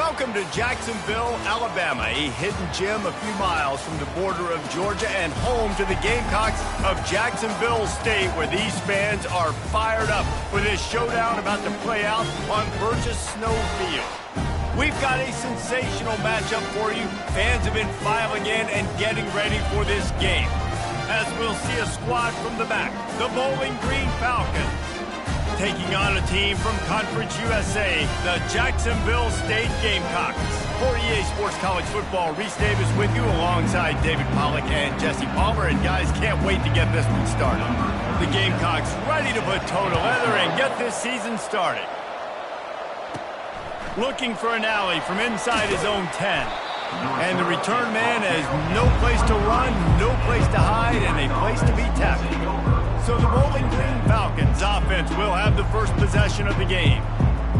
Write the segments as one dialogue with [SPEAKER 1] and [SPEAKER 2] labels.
[SPEAKER 1] Welcome to Jacksonville, Alabama, a hidden gem a few miles from the border of Georgia and home to the Gamecocks of Jacksonville State, where these fans are fired up for this showdown about to play out on Burgess Snow Field. We've got a sensational matchup for you. Fans have been filing in and getting ready for this game. As we'll see a squad from the back, the Bowling Green Falcons, taking on a team from Conference USA, the Jacksonville State Gamecocks. For EA Sports College Football, Reese Davis with you alongside David Pollack and Jesse Palmer. And guys, can't wait to get this one started. The Gamecocks ready to put toe to leather and get this season started. Looking for an alley from inside his own 10. And the return man has no place to run, no place to hide, and a place to be tackled. So the Bowling Green Falcons offense will have the first possession of the game.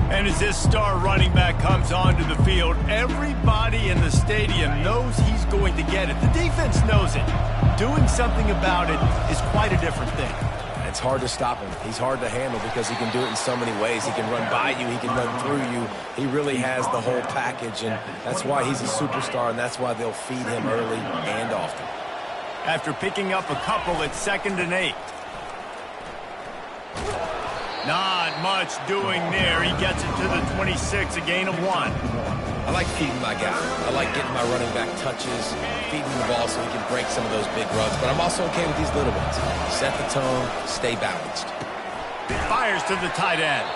[SPEAKER 1] And as this star running back comes onto the field, everybody in the stadium knows he's going to get it. The defense knows it. Doing something about it is quite a different thing.
[SPEAKER 2] It's hard to stop him. He's hard to handle because he can do it in so many ways. He can run by you. He can run through you. He really has the whole package, and that's why he's a superstar, and that's why they'll feed him early and often.
[SPEAKER 1] After picking up a couple at 2nd and 8. Not much doing there. He gets it to the 26, a gain of 1.
[SPEAKER 2] I like feeding my guy. I like getting my running back touches, feeding the ball so he can break some of those big runs. But I'm also okay with these little ones. Set the tone, stay balanced.
[SPEAKER 1] Fires to the tight end.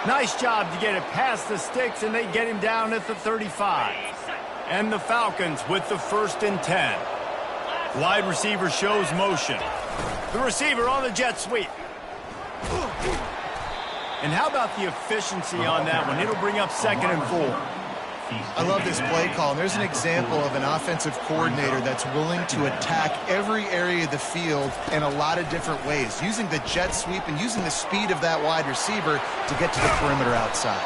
[SPEAKER 1] Nice job to get it past the sticks, and they get him down at the 35. And the Falcons with the 1st and 10. Wide receiver shows motion. The receiver on the jet sweep. And how about the efficiency on that one? It'll bring up 2nd and 4.
[SPEAKER 3] I love this play call. There's an example of an offensive coordinator that's willing to attack every area of the field in a lot of different ways, using the jet sweep and using the speed of that wide receiver to get to the perimeter outside.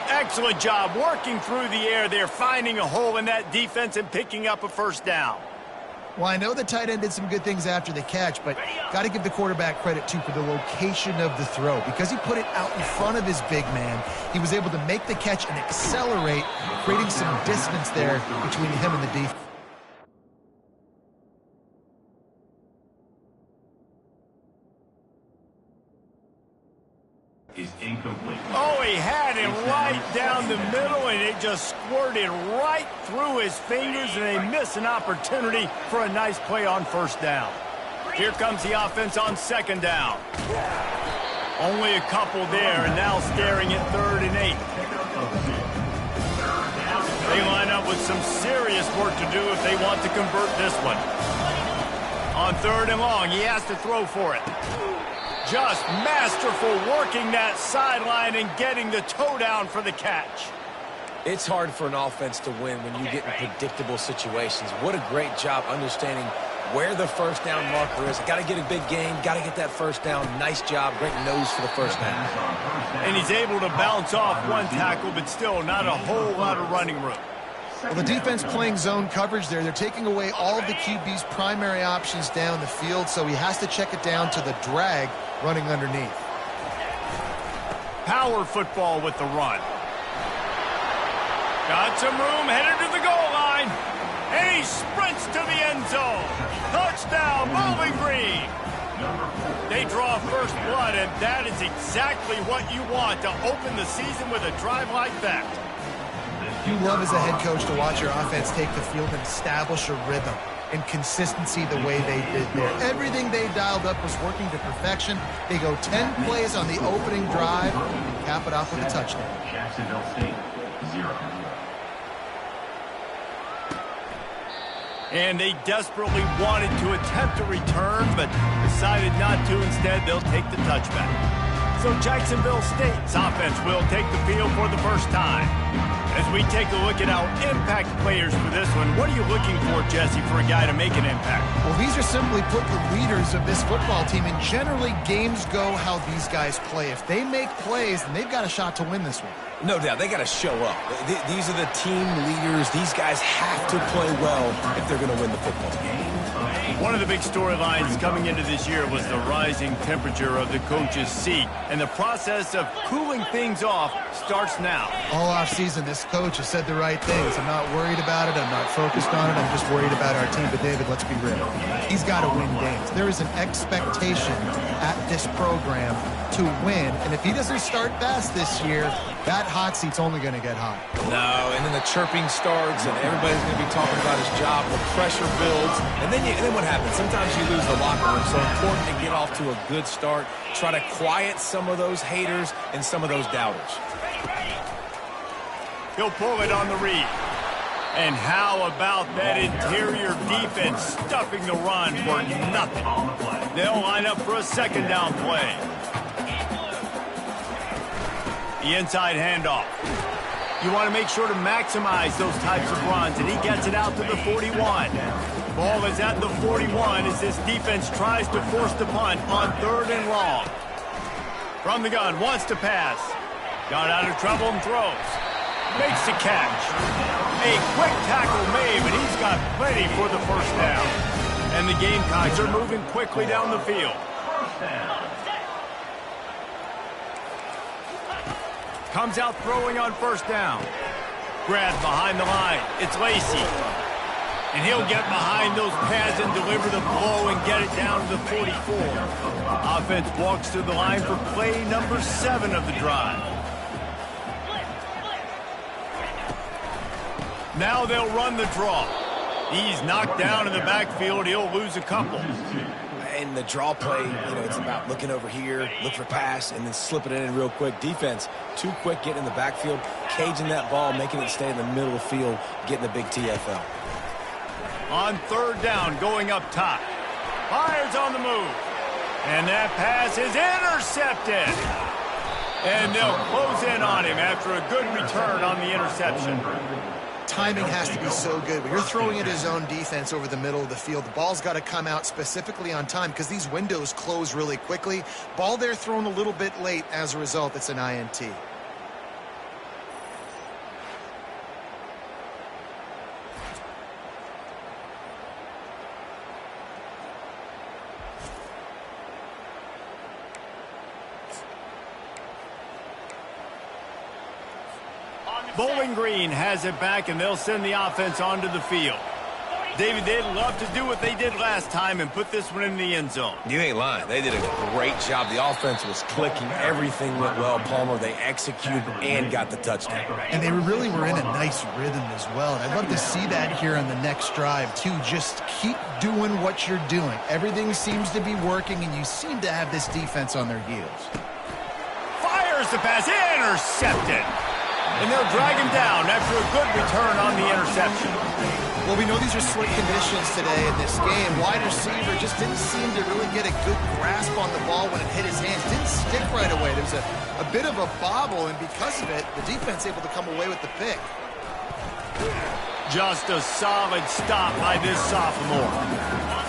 [SPEAKER 1] Excellent job working through the air there, finding a hole in that defense and picking up a 1st down.
[SPEAKER 3] Well, I know the tight end did some good things after the catch, but got to give the quarterback credit, too, for the location of the throw. Because he put it out in front of his big man, he was able to make the catch and accelerate, creating some distance there between him and the defense.
[SPEAKER 4] Is incomplete.
[SPEAKER 1] Oh, he had him right down the middle, and it just squirted right through his fingers, and they miss an opportunity for a nice play on 1st down. Here comes the offense on 2nd down. Only a couple there, and now staring at 3rd and 8. They line up with some serious work to do if they want to convert this one. On 3rd and long, he has to throw for it. Just masterful working that sideline and getting the toe down for the catch.
[SPEAKER 2] It's hard for an offense to win when you get in predictable situations. What a great job understanding where the 1st down marker is. Got to get a big gain. Got to get that 1st down. Nice job. Great nose for the 1st down.
[SPEAKER 1] And he's able to bounce off one tackle, but still not a whole lot of running room.
[SPEAKER 3] Well, the defense playing zone coverage there. They're taking away all of the QB's primary options down the field, so he has to check it down to the drag running underneath.
[SPEAKER 1] Power football with the run. Got some room, headed to the goal line. And he sprints to the end zone. Touchdown, Bowling Green. They draw first blood, and that is exactly what you want to open the season with a drive like that.
[SPEAKER 3] You love as a head coach to watch your offense take the field and establish a rhythm and consistency the way they did there. Everything they dialed up was working to perfection. They go 10 plays on the opening drive and cap it off with a touchdown.
[SPEAKER 4] Jacksonville State, 0.
[SPEAKER 1] And they desperately wanted to attempt a return, but decided not to. Instead, they'll take the touchback. So Jacksonville State's offense will take the field for the first time. As we take a look at our impact players for this one, what are you looking for, Jesse, for a guy to make an impact?
[SPEAKER 3] Well, these are simply put the leaders of this football team, and generally games go how these guys play. If they make plays, then they've got a shot to win this one.
[SPEAKER 2] No doubt. They got to show up. These are the team leaders. These guys have to play well if they're going to win the football game.
[SPEAKER 1] One of the big storylines coming into this year was the rising temperature of the coach's seat, and the process of cooling things off starts now.
[SPEAKER 3] All offseason, this coach has said the right things. I'm not worried about it. I'm not focused on it. I'm just worried about our team. But, David, let's be real. He's got to win games. There is an expectation at this program to win, and if he doesn't start fast this year, that hot seat's only going to get hot.
[SPEAKER 2] No, and then the chirping starts, and everybody's going to be talking about his job. The pressure builds, and then what happens? Sometimes you lose the locker room. So important to get off to a good start. Try to quiet some of those haters and some of those doubters.
[SPEAKER 1] He'll pull it on the read. And how about that interior defense stuffing the run for nothing? They'll line up for a second down play. The inside handoff. You want to make sure to maximize those types of runs, and he gets it out to the 41. Ball is at the 41 as this defense tries to force the punt on 3rd and long. From the gun, wants to pass. Got out of trouble and throws. Makes the catch. A quick tackle made, but he's got plenty for the first down. And the Gamecocks are moving quickly down the field. Comes out throwing on 1st down. Grabbed behind the line. It's Lacey. And he'll get behind those pads and deliver the blow and get it down to the 44. Offense walks to the line for play number 7 of the drive. Now they'll run the draw. He's knocked down in the backfield. He'll lose a couple.
[SPEAKER 2] In the draw play, it's about looking over here, look for pass, and then slipping it in real quick. Defense, too quick getting in the backfield, caging that ball, making it stay in the middle of the field, getting the big TFL.
[SPEAKER 1] On 3rd down, going up top. Fires on the move. And that pass is intercepted. And they'll close in on him after a good return on the interception.
[SPEAKER 3] Timing has to be so good. When you're throwing at his own defense over the middle of the field, the ball's got to come out specifically on time because these windows close really quickly. Ball there thrown a little bit late. As a result, it's an INT.
[SPEAKER 1] Bowling Green has it back, and they'll send the offense onto the field. David, they'd love to do what they did last time and put this one in the end zone.
[SPEAKER 2] You ain't lying. They did a great job. The offense was clicking. Everything went well. Palmer, they executed and got the touchdown.
[SPEAKER 3] And they really were in a nice rhythm as well. And I'd love to see that here on the next drive, too. Just keep doing what you're doing. Everything seems to be working, and you seem to have this defense on their heels.
[SPEAKER 1] Fires the pass. Intercepted. And they'll drag him down after a good return on the interception.
[SPEAKER 3] Well, we know these are slick conditions today in this game. Wide receiver just didn't seem to really get a good grasp on the ball when it hit his hands. Didn't stick right away. There was a bit of a bobble, and because of it, the defense able to come away with the pick.
[SPEAKER 1] Just a solid stop by this sophomore.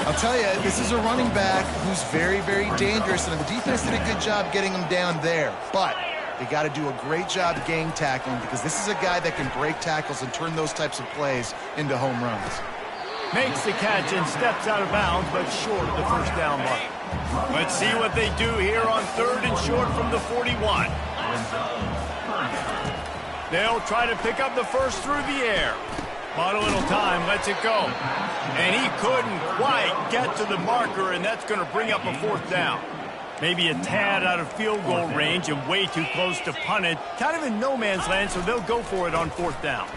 [SPEAKER 3] I'll tell you, this is a running back who's very, very dangerous, and the defense did a good job getting him down there. But they got to do a great job gang tackling because this is a guy that can break tackles and turn those types of plays into home runs.
[SPEAKER 1] Makes the catch and steps out of bounds, but short of the first down mark. Let's see what they do here on 3rd and short from the 41. They'll try to pick up the first through the air. But a little time, lets it go. And he couldn't quite get to the marker, and that's going to bring up a 4th down. Maybe a tad out of field goal range and way too close to punt it. Kind of in no man's land, so they'll go for it on 4th down.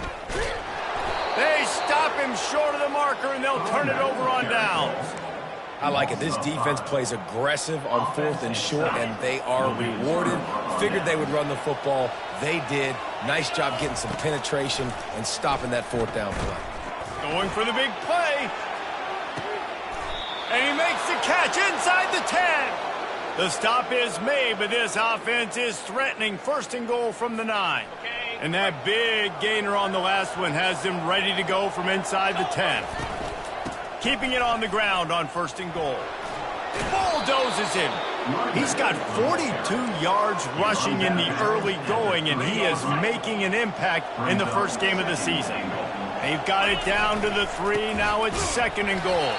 [SPEAKER 1] They stop him short of the marker, and they'll turn it over on downs.
[SPEAKER 2] I like it. This defense plays aggressive on 4th and short, and they are rewarded. Figured they would run the football. They did. Nice job getting some penetration and stopping that 4th down play.
[SPEAKER 1] Going for the big play. And he makes the catch inside the 10. The stop is made, but this offense is threatening 1st and goal from the 9. And that big gainer on the last one has them ready to go from inside the 10. Keeping it on the ground on 1st and goal. Bulldozes him. He's got 42 yards rushing in the early going, and he is making an impact in the first game of the season. They've got it down to the 3. Now it's 2nd and goal.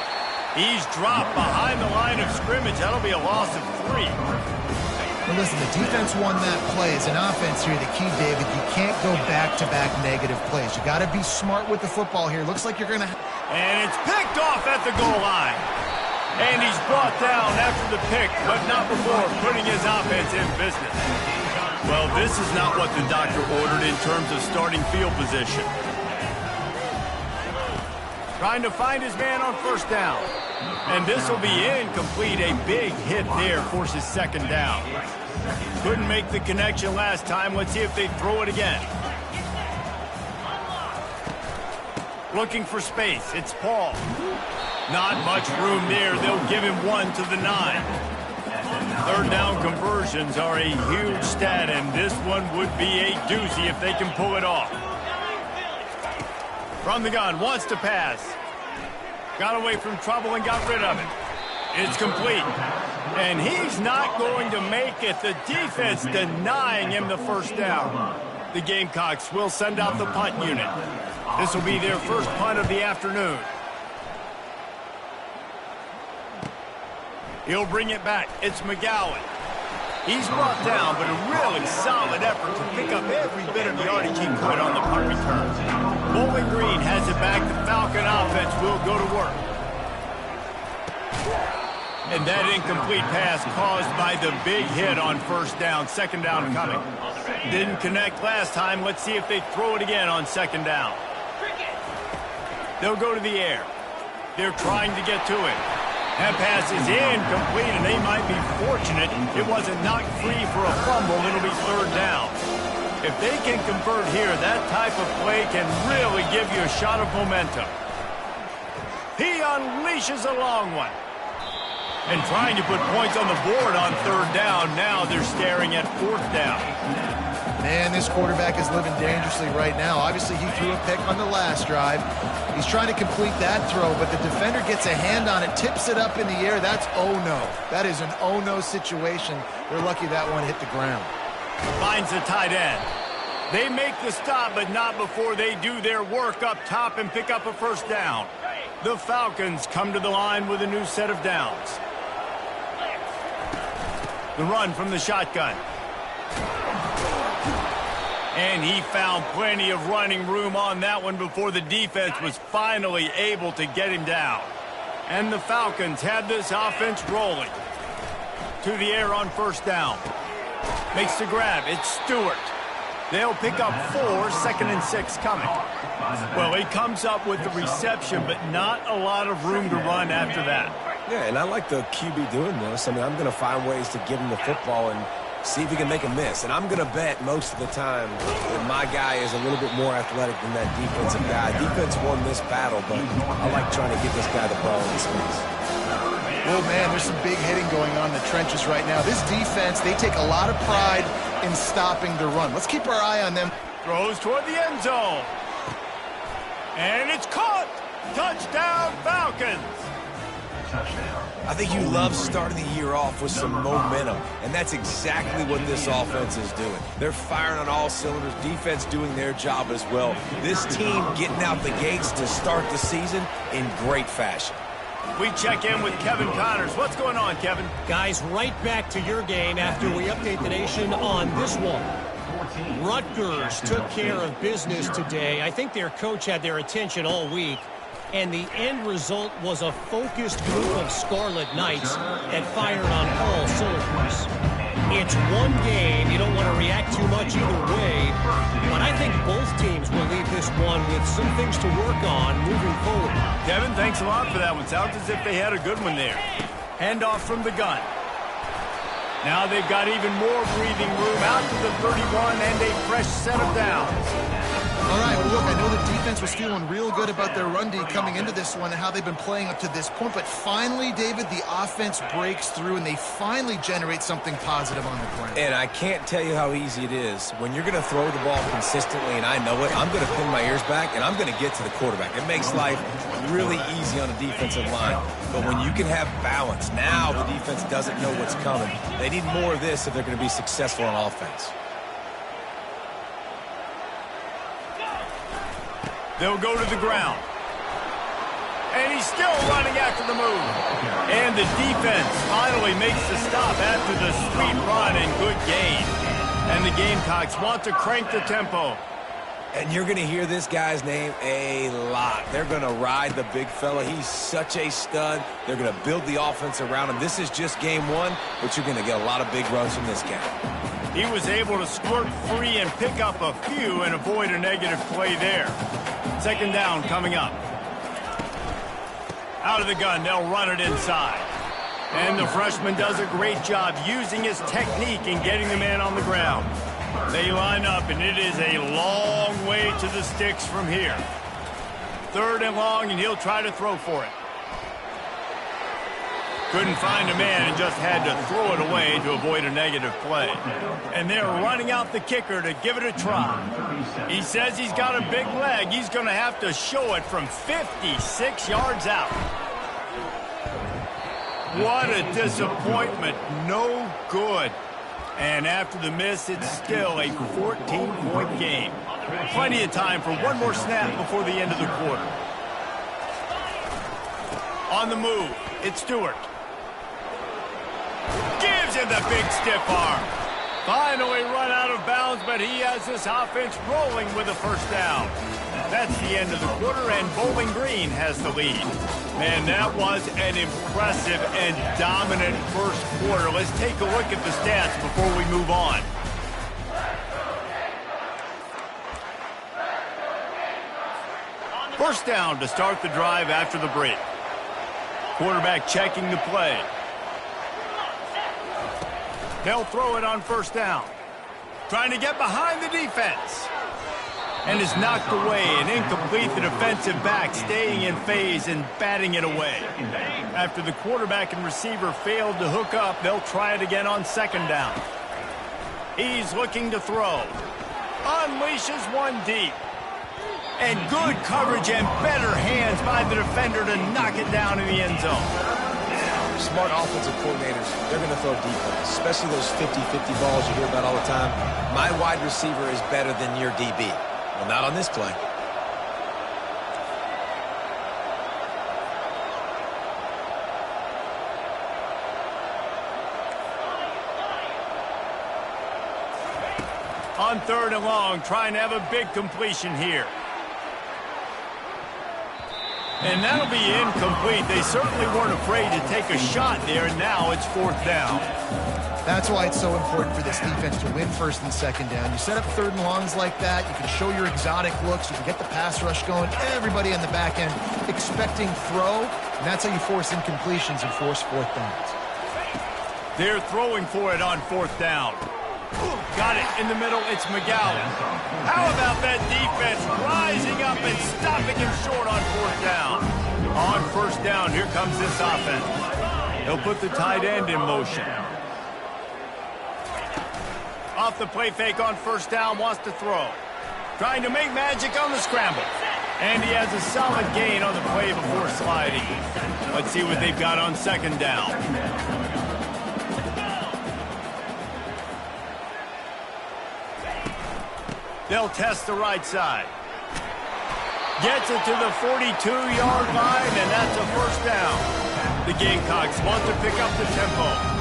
[SPEAKER 1] He's dropped behind the line of scrimmage. That'll be a loss of 3.
[SPEAKER 3] Well, listen, the defense won that play. As an offense here, the key, David, you can't go back-to-back negative plays. You got to be smart with the football here. Looks like you're going to...
[SPEAKER 1] And it's picked off at the goal line. And he's brought down after the pick, but not before putting his offense in business. Well, this is not what the doctor ordered in terms of starting field position. Trying to find his man on first down. And this will be incomplete. A big hit there forces second down. Couldn't make the connection last time. Let's see if they throw it again. Looking for space. It's Paul. Not much room there. They'll give him 1 to the 9. Third down conversions are a huge stat, and this one would be a doozy if they can pull it off. From the gun, wants to pass. Got away from trouble and got rid of it. It's complete. And he's not going to make it. The defense denying him the first down. The Gamecocks will send out the punt unit. This will be their first punt of the afternoon. He'll bring it back. It's McGowan. He's brought down, but a really solid effort to pick up every bit of yardage he could on the punt return. Bowling Green has it back. The Falcon offense will go to work. And that incomplete pass caused by the big hit on first down. Second down coming. Didn't connect last time. Let's see if they throw it again on second down. They'll go to the air. They're trying to get to it. That pass is incomplete, and they might be fortunate it wasn't knocked free for a fumble. It'll be third down. If they can convert here, that type of play can really give you a shot of momentum. He unleashes a long one. And trying to put points on the board on third down. Now they're staring at fourth down.
[SPEAKER 3] Man, this quarterback is living dangerously right now. Obviously, he threw a pick on the last drive. He's trying to complete that throw, but the defender gets a hand on it, tips it up in the air. That's oh-no. That is an oh-no situation. They're lucky that one hit the ground.
[SPEAKER 1] Finds the tight end. They make the stop, but not before they do their work up top and pick up a first down. The Falcons come to the line with a new set of downs. The run from the shotgun. And he found plenty of running room on that one before the defense was finally able to get him down. And the Falcons had this offense rolling. To the air on first down. Makes the grab. It's Stewart. They'll pick up 4, second and 6 coming. Well, he comes up with the reception, but not a lot of room to run after that.
[SPEAKER 2] Yeah, and I like the QB doing this. I mean, I'm going to find ways to give him the football and see if he can make a miss. And I'm going to bet most of the time that my guy is a little bit more athletic than that defensive guy. Defense won this battle, but I like trying to get this guy the ball in space.
[SPEAKER 3] Oh, man, there's some big hitting going on in the trenches right now. This defense, they take a lot of pride in stopping the run. Let's keep our eye on them.
[SPEAKER 1] Throws toward the end zone. And it's caught. Touchdown, Falcons.
[SPEAKER 2] I think you love starting the year off with some momentum, and that's exactly what this offense is doing. They're firing on all cylinders, defense doing their job as well. This team getting out the gates to start the season in great fashion.
[SPEAKER 1] We check in with Kevin Connors. What's going on, Kevin?
[SPEAKER 5] Guys, right back to your game after we update the nation on this one. Rutgers took care of business today. I think their coach had their attention all week. And the end result was a focused group of Scarlet Knights that fired on all cylinders. It's one game. You don't want to react too much either way. But I think both teams will leave this one with some things to work on moving forward.
[SPEAKER 1] Kevin, thanks a lot for that one. Sounds as if they had a good one there. Handoff from the gun. Now they've got even more breathing room out to the 31 and a fresh set of downs.
[SPEAKER 3] All right, well, look, I know the defense was feeling real good about their run D coming into this one and how they've been playing up to this point. But finally, David, the offense breaks through and they finally generate something positive on the ground.
[SPEAKER 2] And I can't tell you how easy it is. When you're going to throw the ball consistently, and I know it, I'm going to pin my ears back, and I'm going to get to the quarterback. It makes life really easy on a defensive line. But when you can have balance, now the defense doesn't know what's coming. They need more of this if they're going to be successful on offense.
[SPEAKER 1] They'll go to the ground. And he's still running after to the move. And the defense finally makes the stop after the sweet run and good gain. And the Gamecocks want to crank the tempo.
[SPEAKER 2] And you're going to hear this guy's name a lot. They're going to ride the big fella. He's such a stud. They're going to build the offense around him. This is just game one, but you're going to get a lot of big runs from this guy.
[SPEAKER 1] He was able to squirt free and pick up a few and avoid a negative play there. Second down coming up. Out of the gun, they'll run it inside. And the freshman does a great job using his technique and getting the man on the ground. They line up, and it is a long way to the sticks from here. Third and long, and he'll try to throw for it. Couldn't find a man and just had to throw it away to avoid a negative play. And they're running out the kicker to give it a try. He says he's got a big leg. He's going to have to show it from 56 yards out. What a disappointment. No good. And after the miss, it's still a 14-point game. Plenty of time for one more snap before the end of the quarter. On the move, it's Stewart. Gives him the big stiff arm. Finally run out of bounds, but he has this offense rolling with a first down. That's the end of the quarter, and Bowling Green has the lead. Man, that was an impressive and dominant first quarter. Let's take a look at the stats before we move on. First down to start the drive after the break. Quarterback checking the play. They'll throw it on first down. Trying to get behind the defense. And is knocked away and incomplete. The defensive back staying in phase and batting it away. After the quarterback and receiver failed to hook up, they'll try it again on second down. He's looking to throw. Unleashes one deep. And good coverage and better hands by the defender to knock it down in the end zone.
[SPEAKER 2] Smart offensive coordinators, they're going to throw deep ones, especially those 50-50 balls you hear about all the time. My wide receiver is better than your DB. Well, not on this play.
[SPEAKER 1] On third and long, trying to have a big completion here. And that'll be incomplete. They certainly weren't afraid to take a shot there, and now it's fourth down.
[SPEAKER 3] That's why it's so important for this defense to win first and second down. You set up third and longs like that, you can show your exotic looks, you can get the pass rush going, everybody on the back end expecting throw, and that's how you force incompletions and force fourth downs.
[SPEAKER 1] They're throwing for it on fourth down. Got it in the middle, it's McGowan. How about that defense rising up and stopping him short on fourth down? On first down, here comes this offense. He'll put the tight end in motion. Off the play fake on first down, wants to throw. Trying to make magic on the scramble. And he has a solid gain on the play before sliding. Let's see what they've got on second down. They'll test the right side. Gets it to the 42-yard line, and that's a first down. The Gamecocks want to pick up the tempo.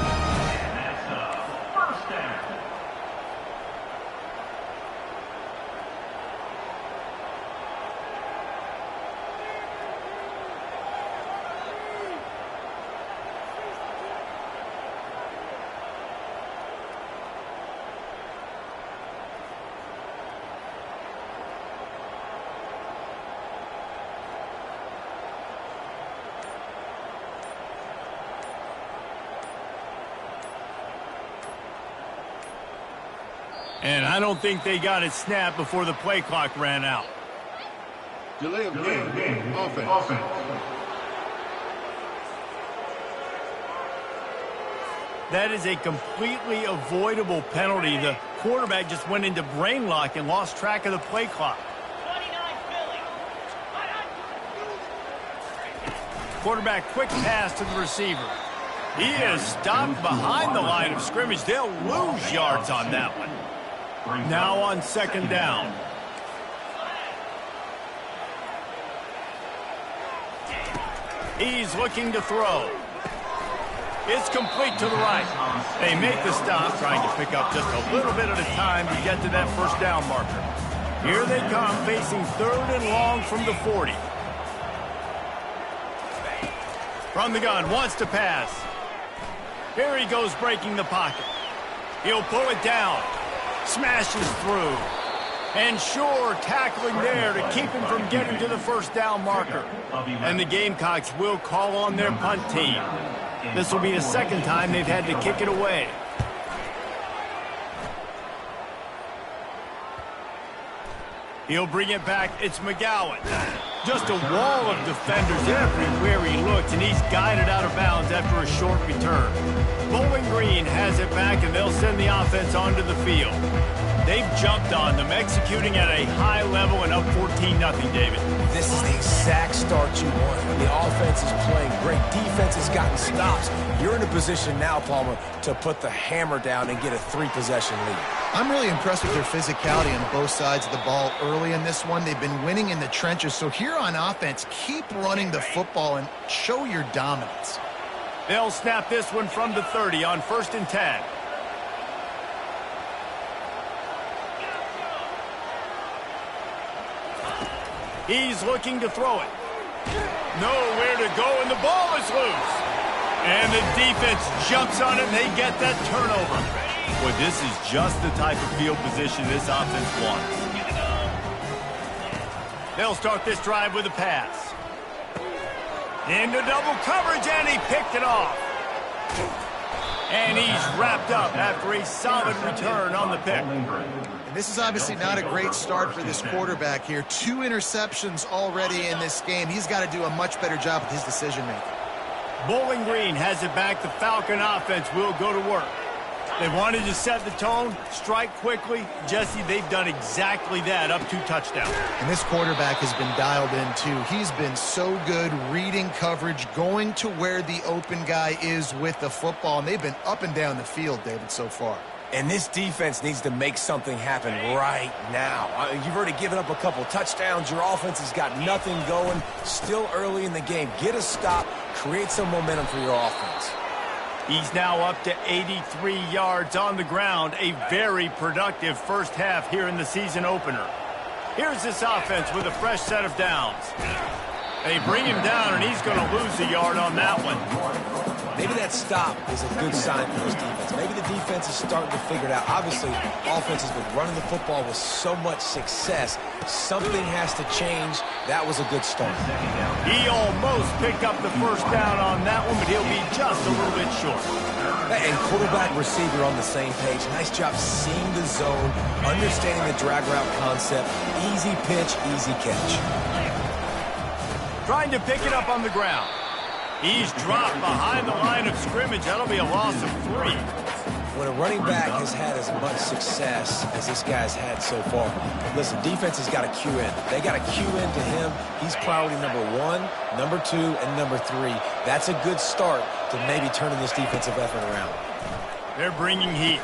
[SPEAKER 1] And I don't think they got it snapped before the play clock ran out.
[SPEAKER 6] Delay of game. Offense.
[SPEAKER 1] That is a completely avoidable penalty. The quarterback just went into brain lock and lost track of the play clock. Quarterback quick pass to the receiver. He is stopped behind the line of scrimmage. They'll lose yards on that one. Now on second down. He's looking to throw. It's complete to the right. They make the stop, trying to pick up just a little bit at a time to get to that first down marker. Here they come, facing 3rd and long from the 40. From the gun, wants to pass. Here he goes, breaking the pocket. He'll pull it down. Smashes through. And sure, tackling there to keep him from getting to the first down marker. And the Gamecocks will call on their punt team. This will be the 2nd time they've had to kick it away. He'll bring it back. It's McGowan. Just a wall of defenders everywhere he looks, and he's guided out of bounds after a short return. Bowling Green has it back, and they'll send the offense onto the field. They've jumped on them, executing at a high level and up 14-0, David.
[SPEAKER 2] This is the exact start you want. When the offense is playing great, defense has gotten stops. You're in a position now, Palmer, to put the hammer down and get a 3-possession lead.
[SPEAKER 3] I'm really impressed with their physicality on both sides of the ball early in this one. They've been winning in the trenches, so here on offense, keep running the football and show your dominance.
[SPEAKER 1] They'll snap this one from the 30 on 1st and 10. He's looking to throw it. Nowhere to go, and the ball is loose. And the defense jumps on it, and they get that turnover. Well, this is just the type of field position this offense wants. They'll start this drive with a pass. Into double coverage, and he picked it off. And he's wrapped up after a solid return on the pick.
[SPEAKER 3] And this is obviously not a great start for this quarterback here. 2 interceptions already in this game. He's got to do a much better job with his decision-making.
[SPEAKER 1] Bowling Green has it back. The Falcon offense will go to work. They wanted to set the tone, strike quickly. Jesse, they've done exactly that, up 2 touchdowns.
[SPEAKER 3] And this quarterback has been dialed in, too. He's been so good reading coverage, going to where the open guy is with the football. And they've been up and down the field, David, so far.
[SPEAKER 2] And this defense needs to make something happen right now. You've already given up a couple touchdowns. Your offense has got nothing going. Still early in the game. Get a stop. Create some momentum for your offense.
[SPEAKER 1] He's now up to 83 yards on the ground. A very productive first half here in the season opener. Here's this offense with a fresh set of downs. They bring him down, and he's going to lose a yard on that one.
[SPEAKER 2] Maybe that stop is a good sign for this defense. Maybe the defense is starting to figure it out. Obviously, offense has been running the football with so much success. Something has to change. That was a good start.
[SPEAKER 1] He almost picked up the first down on that one, but he'll be just a little bit short.
[SPEAKER 2] And quarterback, receiver on the same page. Nice job seeing the zone, understanding the drag route concept. Easy pitch, easy catch.
[SPEAKER 1] Trying to pick it up on the ground. He's dropped behind the line of scrimmage. That'll be a loss of 3.
[SPEAKER 2] When a running back has had as much success as this guy's had so far, listen, defense has got to cue in. They got to cue in to him. He's priority number 1, number 2, and number 3. That's a good start to maybe turning this defensive effort around.
[SPEAKER 1] They're bringing heat.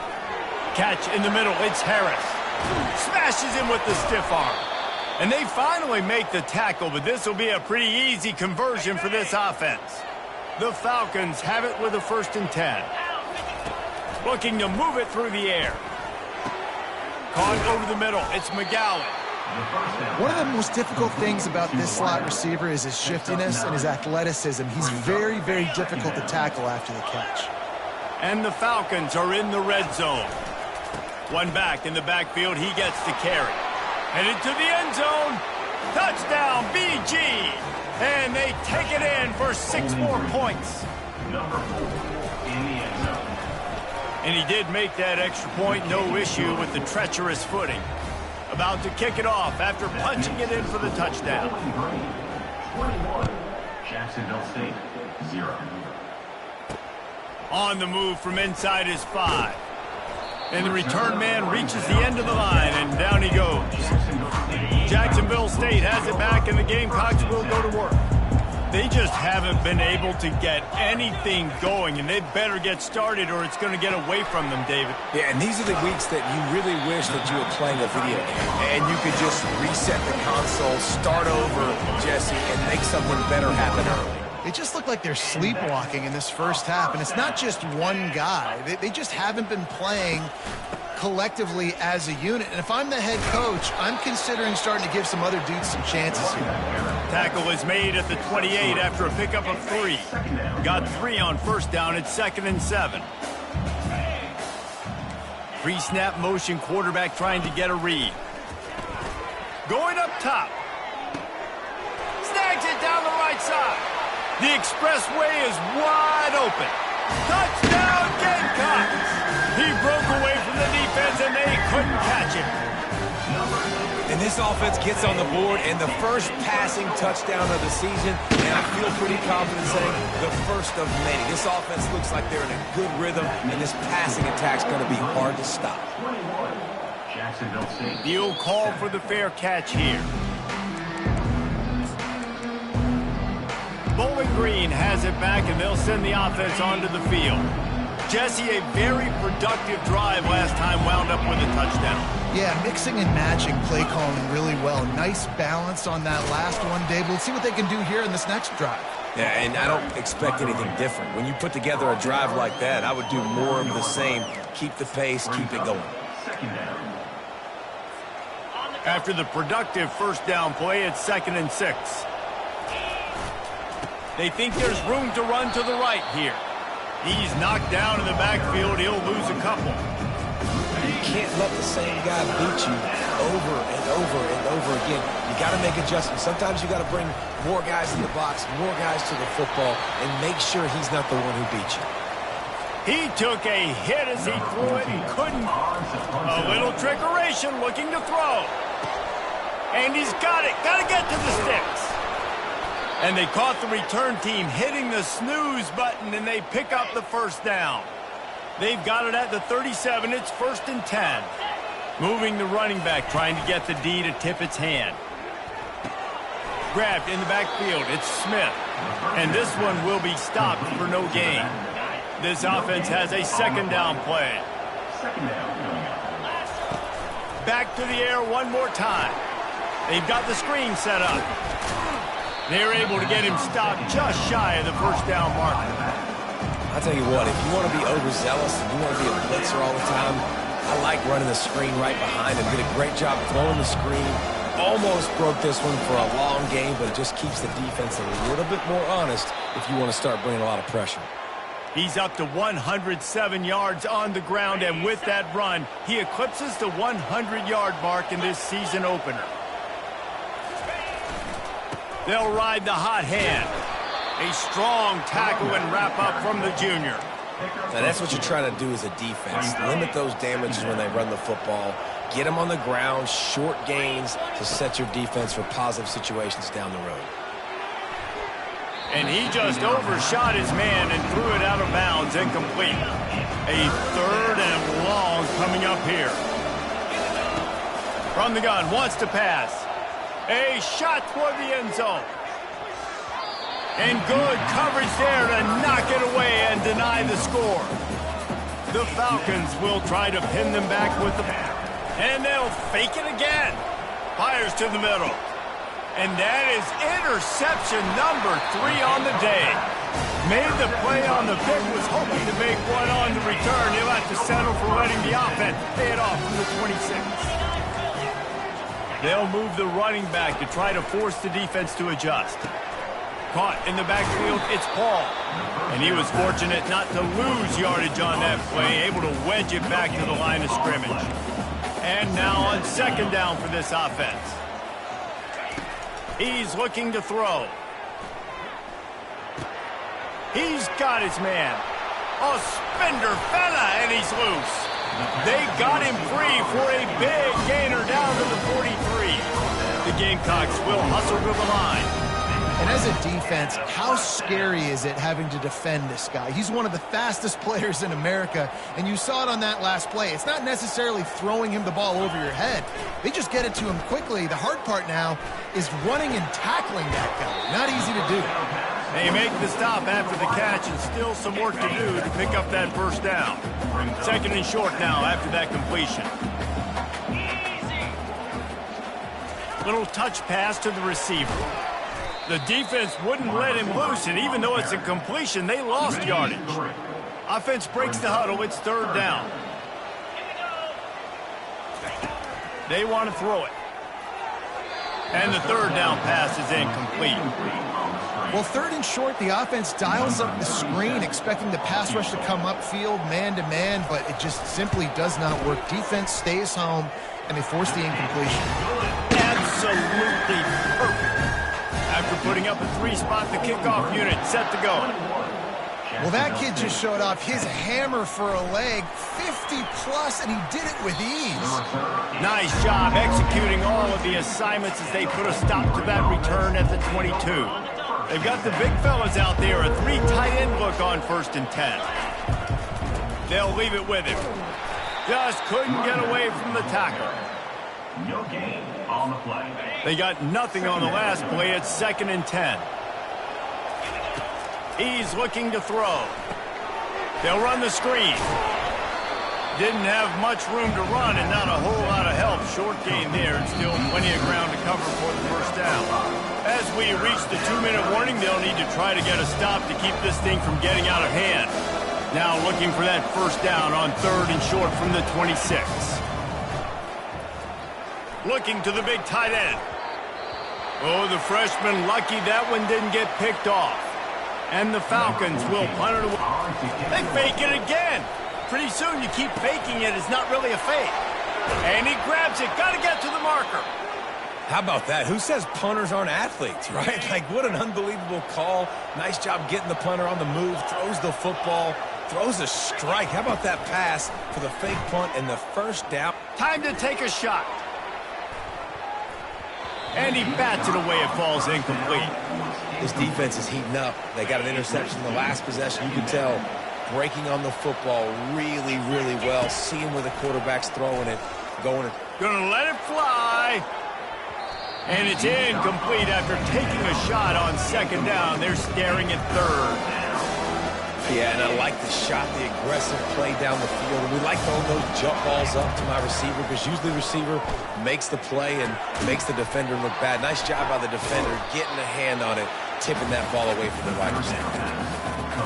[SPEAKER 1] Catch in the middle. It's Harris. Smashes him with the stiff arm. And they finally make the tackle, but this will be a pretty easy conversion for this offense. The Falcons have it with a 1st and 10. Looking to move it through the air. Caught over the middle. It's McGowan.
[SPEAKER 3] One of the most difficult things about this slot receiver is his shiftiness and his athleticism. He's very, very difficult to tackle after the catch.
[SPEAKER 1] And the Falcons are in the red zone. One back in the backfield. He gets to carry. Headed to the end zone. Touchdown, BG. And they take it in for 6 more points.
[SPEAKER 4] Number 4 in the end zone.
[SPEAKER 1] And he did make that extra point. No issue with the treacherous footing. About to kick it off after punching it in for the touchdown.
[SPEAKER 4] 21. Jacksonville State, 0.
[SPEAKER 1] On the move from inside his 5. And the return man reaches the end of the line, and down he goes. Jacksonville State has it back, and the Gamecocks will go to work. They just haven't been able to get anything going, and they better get started or it's going to get away from them, David.
[SPEAKER 2] Yeah, and these are the weeks that you really wish that you were playing a video game, and you could just reset the console, start over, Jesse, and make something better happen early.
[SPEAKER 3] They just look like they're sleepwalking in this first half, and it's not just one guy. They just haven't been playing collectively as a unit. And if I'm the head coach, I'm considering starting to give some other dudes some chances here.
[SPEAKER 1] Tackle is made at the 28 after a pickup of 3. Got 3 on first down. It's 2nd and 7. Pre-snap motion, quarterback trying to get a read. Going up top. Snags it down the right side. The expressway is wide open. Touchdown, Gamecocks! He broke away from the defense, and they couldn't catch him.
[SPEAKER 2] And this offense gets on the board, and the first passing touchdown of the season, and I feel pretty confident saying the first of many. This offense looks like they're in a good rhythm, and this passing attack's going to be hard to stop.
[SPEAKER 4] Jacksonville State.
[SPEAKER 1] Deal call for the fair catch here. Bowling Green has it back, and they'll send the offense onto the field. Jesse, a very productive drive last time, wound up with a touchdown.
[SPEAKER 3] Yeah, mixing and matching play calling really well. Nice balance on that last one, Dave. We'll see what they can do here in this next drive.
[SPEAKER 2] Yeah, and I don't expect anything different. When you put together a drive like that, I would do more of the same. Keep the pace, keep it going.
[SPEAKER 1] After the productive first down play, it's 2nd and 6. They think there's room to run to the right here. He's knocked down in the backfield. He'll lose a couple.
[SPEAKER 2] You can't let the same guy beat you over and over and over again. You got to make adjustments. Sometimes you got to bring more guys in the box, more guys to the football, and make sure he's not the one who beat you.
[SPEAKER 1] He took a hit as he threw it and couldn't. A little trickeration looking to throw. And he's got it. Got to get to the sticks. And they caught the return team hitting the snooze button, and they pick up the first down. They've got it at the 37. It's 1st and 10. Moving the running back, trying to get the D to tip its hand. Grabbed in the backfield. It's Smith. And this one will be stopped for no gain. This offense has a 2nd down play. Back to the air one more time. They've got the screen set up. They're able to get him stopped just shy of the first down marker.
[SPEAKER 2] I'll tell you what, if you want to be overzealous and you want to be a blitzer all the time, I like running the screen right behind him. Did a great job throwing the screen. Almost broke this one for a long game, but it just keeps the defense a little bit more honest if you want to start bringing a lot of pressure.
[SPEAKER 1] He's up to 107 yards on the ground, and with that run, he eclipses the 100-yard mark in this season opener. They'll ride the hot hand. A strong tackle and wrap up from the junior.
[SPEAKER 2] Now that's what you're trying to do as a defense. Limit those damages when they run the football. Get them on the ground, short gains to set your defense for positive situations down the road.
[SPEAKER 1] And he just overshot his man and threw it out of bounds, incomplete. A 3rd and long coming up here. From the gun, wants to pass. A shot toward the end zone. And good coverage there to knock it away and deny the score. The Falcons will try to pin them back with the... And they'll fake it again. Fires to the middle. And that is interception number 3 on the day. Made the play on the pick, was hoping to make one on the return. He'll have to settle for letting the offense pay it off from the 26. They'll move the running back to try to force the defense to adjust. Caught in the backfield, it's Paul. And he was fortunate not to lose yardage on that play, able to wedge it back to the line of scrimmage. And now on 2nd down for this offense. He's looking to throw. He's got his man. A spender fella, and he's loose. They got him free for a big gainer down to the 43. The Gamecocks will hustle to the line.
[SPEAKER 3] And as a defense, how scary is it having to defend this guy? He's one of the fastest players in America, and you saw it on that last play. It's not necessarily throwing him the ball over your head. They just get it to him quickly. The hard part now is running and tackling that guy. Not easy to do.
[SPEAKER 1] They make the stop after the catch, and still some work to do to pick up that first down. 2nd and short now after that completion. Little touch pass to the receiver. The defense wouldn't let him loose, and even though it's a completion, they lost yardage. Offense breaks the huddle. It's third down. They want to throw it. And the third down pass is incomplete.
[SPEAKER 3] Well, third and short, the offense dials up the screen, expecting the pass rush to come upfield man-to-man, but it just simply does not work. Defense stays home, and they force the incompletion.
[SPEAKER 1] Absolutely perfect. After putting up a 3-spot, the kickoff unit set to go.
[SPEAKER 3] Well, that kid just showed off his hammer for a leg, 50-plus, and he did it with ease.
[SPEAKER 1] Nice job executing all of the assignments as they put a stop to that return at the 22. They've got the big fellas out there, a 3 tight end look on 1st and 10. They'll leave it with him. Just couldn't get away from the tackle.
[SPEAKER 4] No gain on the play.
[SPEAKER 1] They got nothing on the last play. It's 2nd and 10. He's looking to throw. They'll run the screen. Didn't have much room to run and not a whole lot of help. Short gain there and still plenty of ground to cover for the first down. As we reach the 2-minute warning, they'll need to try to get a stop to keep this thing from getting out of hand. Now looking for that first down on 3rd and short from the 26. Looking to the big tight end. Oh, the freshman lucky that one didn't get picked off. And the Falcons will punt it away. They fake it again. Pretty soon you keep faking it. It's not really a fake. And he grabs it. Got to get to the marker.
[SPEAKER 2] How about that? Who says punters aren't athletes, right? Like, what an unbelievable call. Nice job getting the punter on the move. Throws the football. Throws a strike. How about that pass for the fake punt and the first down?
[SPEAKER 1] Time to take a shot. And he bats it away. It falls incomplete.
[SPEAKER 2] This defense is heating up. They got an interception in the last possession. You can tell breaking on the football really, really well. Seeing where the quarterback's throwing it.
[SPEAKER 1] Gonna let it fly. And it's incomplete after taking a shot on 2nd down. They're staring at 3rd.
[SPEAKER 2] Yeah, and I like the shot, the aggressive play down the field. We like throwing those jump balls up to my receiver because usually the receiver makes the play and makes the defender look bad. Nice job by the defender getting a hand on it, tipping that ball away from the wide receiver.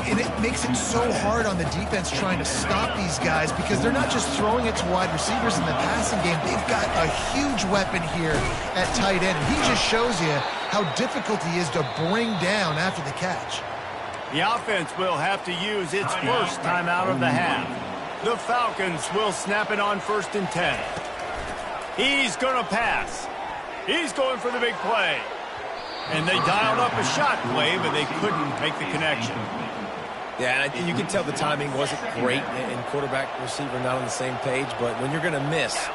[SPEAKER 3] And it makes it so hard on the defense trying to stop these guys because they're not just throwing it to wide receivers in the passing game. They've got a huge weapon here at tight end. He just shows you how difficult he is to bring down after the catch.
[SPEAKER 1] The offense will have to use its first timeout of the half. The Falcons will snap it on 1st and 10. He's going to pass. He's going for the big play. And they dialed up a shot play, but they couldn't make the connection.
[SPEAKER 2] Yeah, and you can tell the timing wasn't great, and quarterback, receiver not on the same page, but when you're going to miss,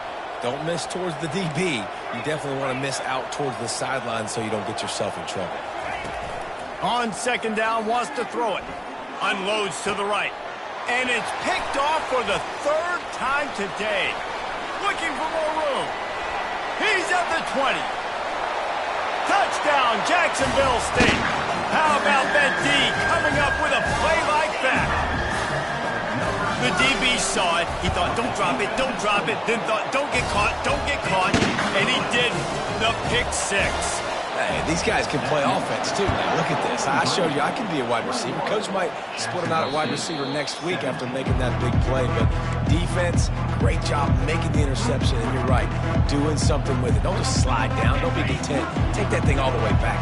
[SPEAKER 2] don't miss towards the DB. You definitely want to miss out towards the sideline so you don't get yourself in trouble.
[SPEAKER 1] On 2nd down, wants to throw it. Unloads to the right. And it's picked off for the 3rd time today. Looking for more room. He's at the 20. Touchdown, Jacksonville State. How about that D coming up with a play like that? The DB saw it. He thought, don't drop it, don't drop it. Then thought, don't get caught, don't get caught. And he did the pick 6.
[SPEAKER 2] Hey, these guys can play offense, too. Now, look at this. I showed you I can be a wide receiver. Coach might split him out at wide receiver next week after making that big play. But defense, great job making the interception. And you're right, doing something with it. Don't just slide down. Don't be content. Take that thing all the way back.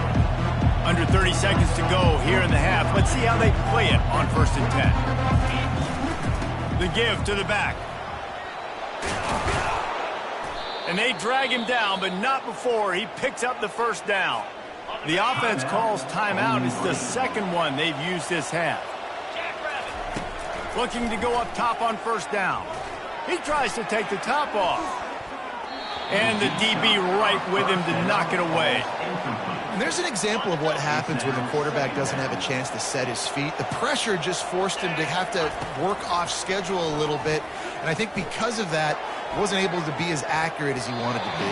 [SPEAKER 1] Under 30 seconds to go here in the half. Let's see how they play it on 1st and 10. The give to the back. And they drag him down, but not before he picks up the first down. The offense calls timeout. It's the 2nd one they've used this half. Looking to go up top on 1st down. He tries to take the top off. And the DB right with him to knock it away.
[SPEAKER 3] And there's an example of what happens when the quarterback doesn't have a chance to set his feet. The pressure just forced him to have to work off schedule a little bit. And I think because of that, wasn't able to be as accurate as he wanted to be.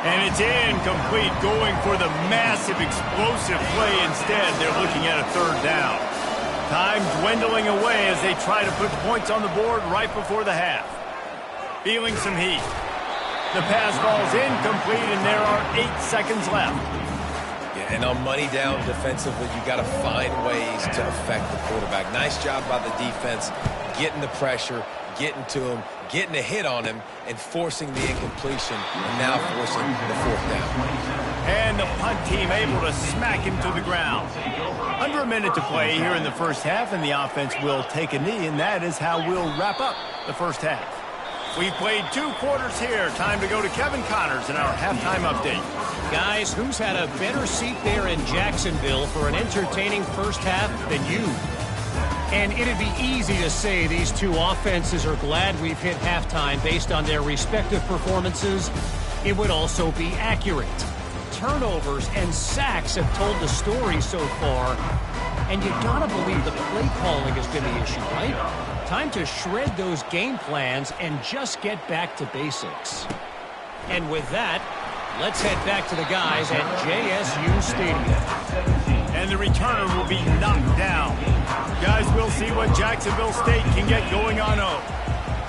[SPEAKER 1] And it's incomplete, going for the massive explosive play instead. They're looking at a 3rd down. Time dwindling away as they try to put points on the board right before the half. Feeling some heat. The pass ball's incomplete, and there are 8 seconds left.
[SPEAKER 2] Yeah, And on money down defensively, you got to find ways to affect the quarterback. Nice job by the defense, getting the pressure, getting to him, getting a hit on him, and forcing the incompletion, and now forcing the fourth down.
[SPEAKER 1] And the punt team able to smack him to the ground. Under a minute to play here in the first half, and the offense will take a knee, and that is how we'll wrap up the first half. We've played 2 quarters here. Time to go to Kevin Connors in our halftime update.
[SPEAKER 5] Guys, who's had a better seat there in Jacksonville for an entertaining first half than you? And it'd be easy to say these 2 offenses are glad we've hit halftime based on their respective performances. It would also be accurate. Turnovers and sacks have told the story so far, and you gotta believe the play calling has been the issue, right? Time to shred those game plans and just get back to basics. And with that, let's head back to the guys at JSU Stadium.
[SPEAKER 1] And the returner will be knocked down. Guys, we'll see what Jacksonville State can get going on O.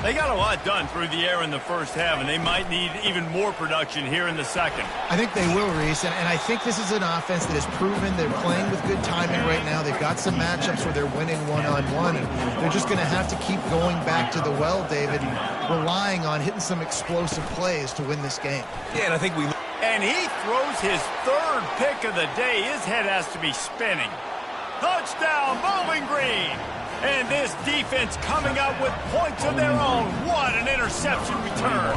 [SPEAKER 1] They got a lot done through the air in the first half, and they might need even more production here in the second.
[SPEAKER 3] I think they will, Reese, and I think this is an offense that has proven they're playing with good timing right now. They've got some matchups where they're winning one-on-one, and they're just going to have to keep going back to the well, David, and relying on hitting some explosive plays to win this game.
[SPEAKER 2] Yeah, and I think we...
[SPEAKER 1] And he throws his 3rd pick of the day. His head has to be spinning. Touchdown, Bowling Green! And this defense coming up with points of their own. What an interception return.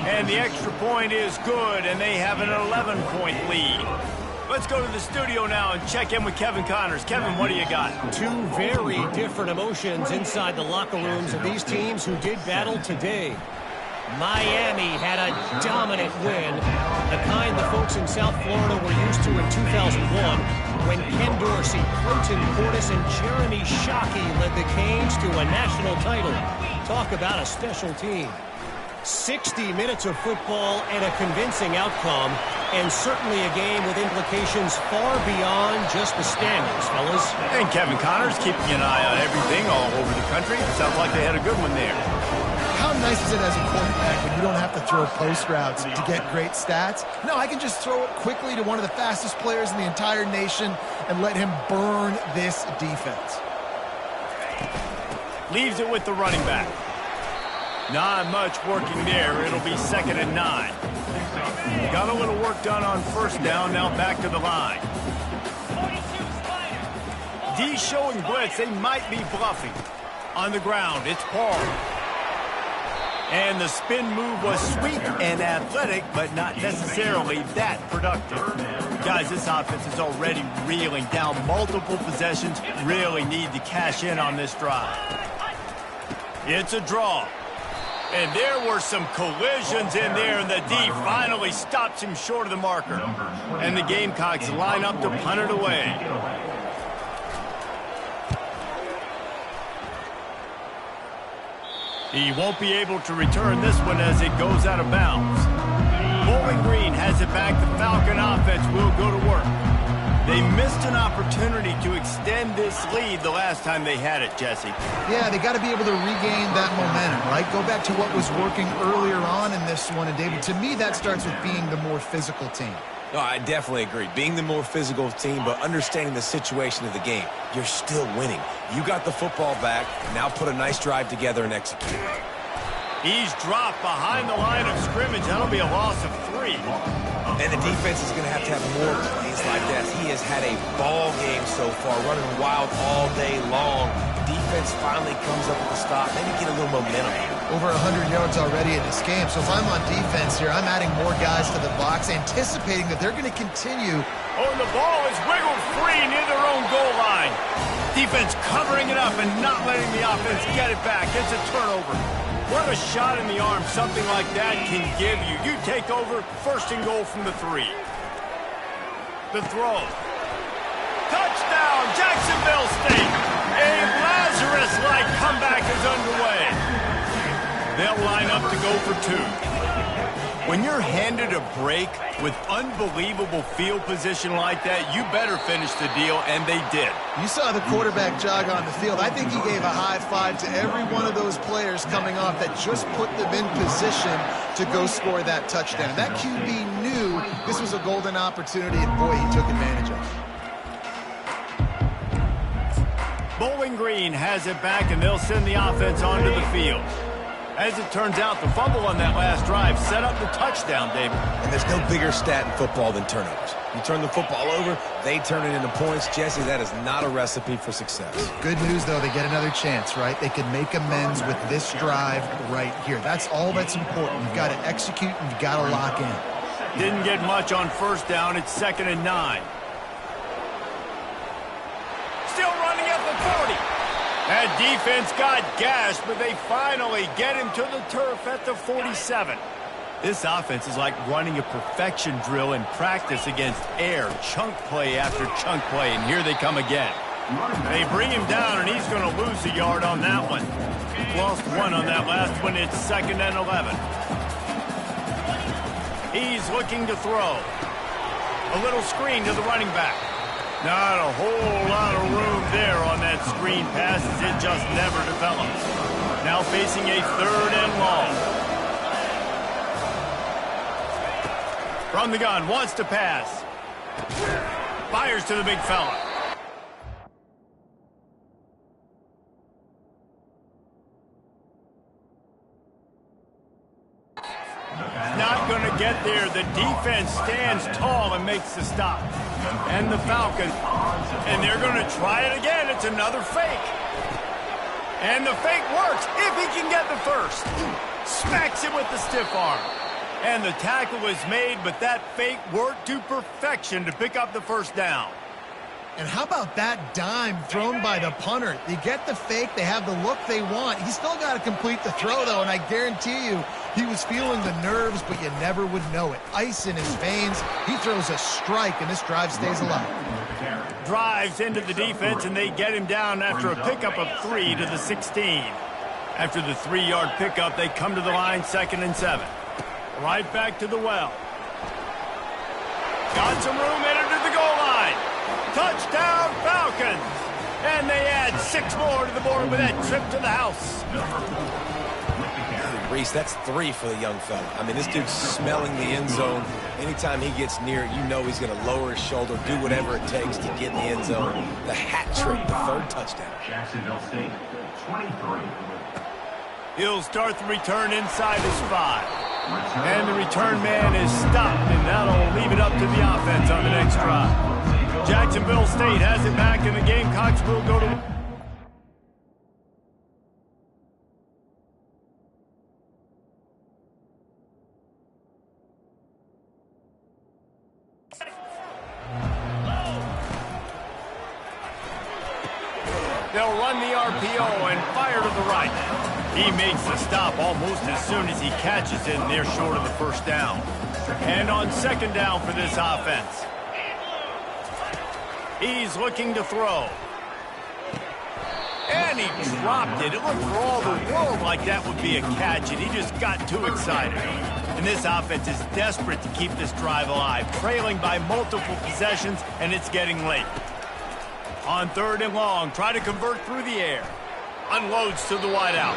[SPEAKER 1] And the extra point is good, and they have an 11-point lead. Let's go to the studio now and check in with Kevin Connors. Kevin, what do you got? 2
[SPEAKER 5] very different emotions inside the locker rooms of these teams who did battle today. Miami had a dominant win, the kind the folks in South Florida were used to in 2001 when Ken Dorsey, Clinton Portis, and Jeremy Shockey led the Canes to a national title. Talk about a special team. 60 minutes of football and a convincing outcome, and certainly a game with implications far beyond just the standings, fellas.
[SPEAKER 1] And Kevin Connors keeping an eye on everything all over the country. Sounds like they had a good one there.
[SPEAKER 3] How nice is it as a quarterback when you don't have to throw post routes to get great stats? No, I can just throw it quickly to one of the fastest players in the entire nation and let him burn this defense.
[SPEAKER 1] Leaves it with the running back. Not much working there. It'll be 2nd and 9. Got a little work done on first down. Now back to the line. D showing blitz. They might be bluffing. On the ground, it's Paul. And the spin move was sweet and athletic, but not necessarily that productive. Guys, this offense is already reeling down multiple possessions. Really need to cash in on this drive. It's a draw. And there were some collisions in there, and the D finally stops him short of the marker. And the Gamecocks line up to punt it away. He won't be able to return this one as it goes out of bounds. Bowling Green has it back. The Falcon offense will go to work. They missed an opportunity to extend this lead the last time they had it, Jesse.
[SPEAKER 3] Yeah, they got to be able to regain that momentum, right? Go back to what was working earlier on in this one. And, David, to me, that starts with being the more physical team.
[SPEAKER 2] No, I definitely agree. Being the more physical team, but understanding the situation of the game. You're still winning. You got the football back. Now put a nice drive together and execute.
[SPEAKER 1] He's dropped behind the line of scrimmage. That'll be a loss of 3.
[SPEAKER 2] And the defense is going to have more plays like that. He has had a ball game so far, running wild all day long. Defense finally comes up with a stop, maybe get a little momentum.
[SPEAKER 3] Over 100 yards already in this game. So if I'm on defense here, I'm adding more guys to the box, anticipating that they're going to continue.
[SPEAKER 1] Oh, and the ball is wiggled free near their own goal line. Defense covering it up and not letting the offense get it back. It's a turnover. What a shot in the arm something like that can give you. You take over, 1st and goal from the 3. The throw. Touchdown, Jacksonville State. A Lazarus-like comeback is underway. They'll line up to go for 2. When you're handed a break with unbelievable field position like that, you better finish the deal, and they did.
[SPEAKER 3] You saw the quarterback jog on the field. I think he gave a high five to every one of those players coming off that just put them in position to go score that touchdown. That QB knew This was a golden opportunity, and boy, he took advantage of it.
[SPEAKER 1] Bowling Green has it back, and they'll send the offense onto the field. As it turns out, the fumble on that last drive set up the touchdown, David.
[SPEAKER 2] And there's no bigger stat in football than turnovers. You turn the football over, they turn it into points. Jesse, that is not a recipe for success.
[SPEAKER 3] Good news, though, they get another chance, right? They can make amends with this drive right here. That's all that's important. You've got to execute, and you've got to lock in.
[SPEAKER 1] Didn't get much on first down. It's 2nd and 9. Still running at the 40. That defense got gashed, but they finally get him to the turf at the 47. This offense is like running a perfection drill in practice against air, chunk play after chunk play, and here they come again. They bring him down, and he's going to lose a yard on that one. Lost one on that last one. It's 2nd and 11. He's looking to throw. A little screen to the running back. Not a whole lot of room there on that screen pass, as it just never develops. Now facing a 3rd and long. From the gun, wants to pass. Fires to the big fella. Not going to get there. The defense stands tall and makes the stop. And the Falcons, and they're going to try it again. It's another fake. And the fake works if he can get the first. Smacks him with the stiff arm. And the tackle is made, but that fake worked to perfection to pick up the first down.
[SPEAKER 3] And how about that dime thrown by the punter? They get the fake, they have the look they want. He's still got to complete the throw, though, and I guarantee you he was feeling the nerves, but you never would know it. Ice in his veins. He throws a strike, and this drive stays alive.
[SPEAKER 1] Drives into the defense, and they get him down after a pickup of 3 to the 16. After the 3-yard pickup, they come to the line, 2nd and 7. Right back to the well. Got some room, entered to the goal line. Touchdown, Falcons! And they add 6 more to the board with that trip to the house.
[SPEAKER 2] Reese, that's 3 for the young fella. I mean, this dude's smelling the end zone. Anytime he gets near it, you know he's going to lower his shoulder, do whatever it takes to get in the end zone. The hat trick, the 3rd touchdown.
[SPEAKER 4] Jacksonville State, 23.
[SPEAKER 1] He'll start the return inside his 5. And the return man is stopped, and that'll leave it up to the offense on the next drive. Jacksonville State has it back, and the Gamecocks will go to... They'll run the RPO and fire to the right. He makes the stop almost as soon as he catches it, and they're short of the first down. And on 2nd down for this offense. He's looking to throw. And he dropped it. It looked for all the world like that would be a catch, and he just got too excited. And this offense is desperate to keep this drive alive, trailing by multiple possessions, and it's getting late. On 3rd and long, try to convert through the air. Unloads to the wideout.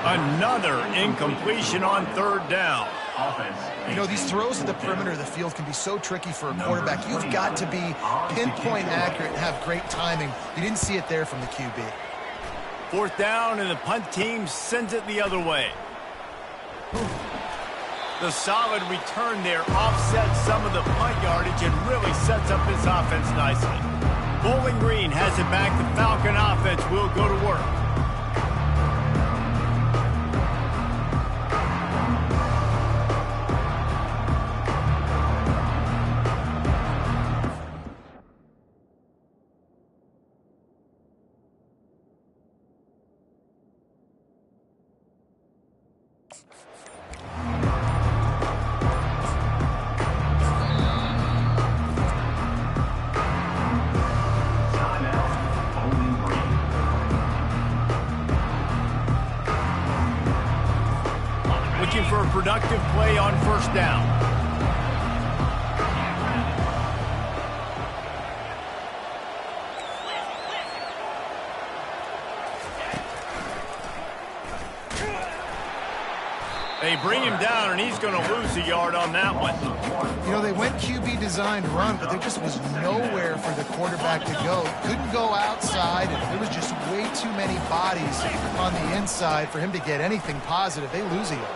[SPEAKER 1] Another incompletion on 3rd down.
[SPEAKER 3] You know, these throws at the perimeter of the field can be so tricky for a quarterback. You've got to be pinpoint accurate and have great timing. You didn't see it there from the QB.
[SPEAKER 1] 4th down, and the punt team sends it the other way. The solid return there offsets some of the punt yardage and really sets up this offense nicely. Bowling Green has it back. The Falcon offense will go to work. For a productive play on 1st down. They bring him down, and he's going to lose a yard on that one.
[SPEAKER 3] You know, they went QB designed run, but there just was nowhere for the quarterback to go. Couldn't go outside, and there was just way too many bodies on the inside for him to get anything positive. They lose a yard.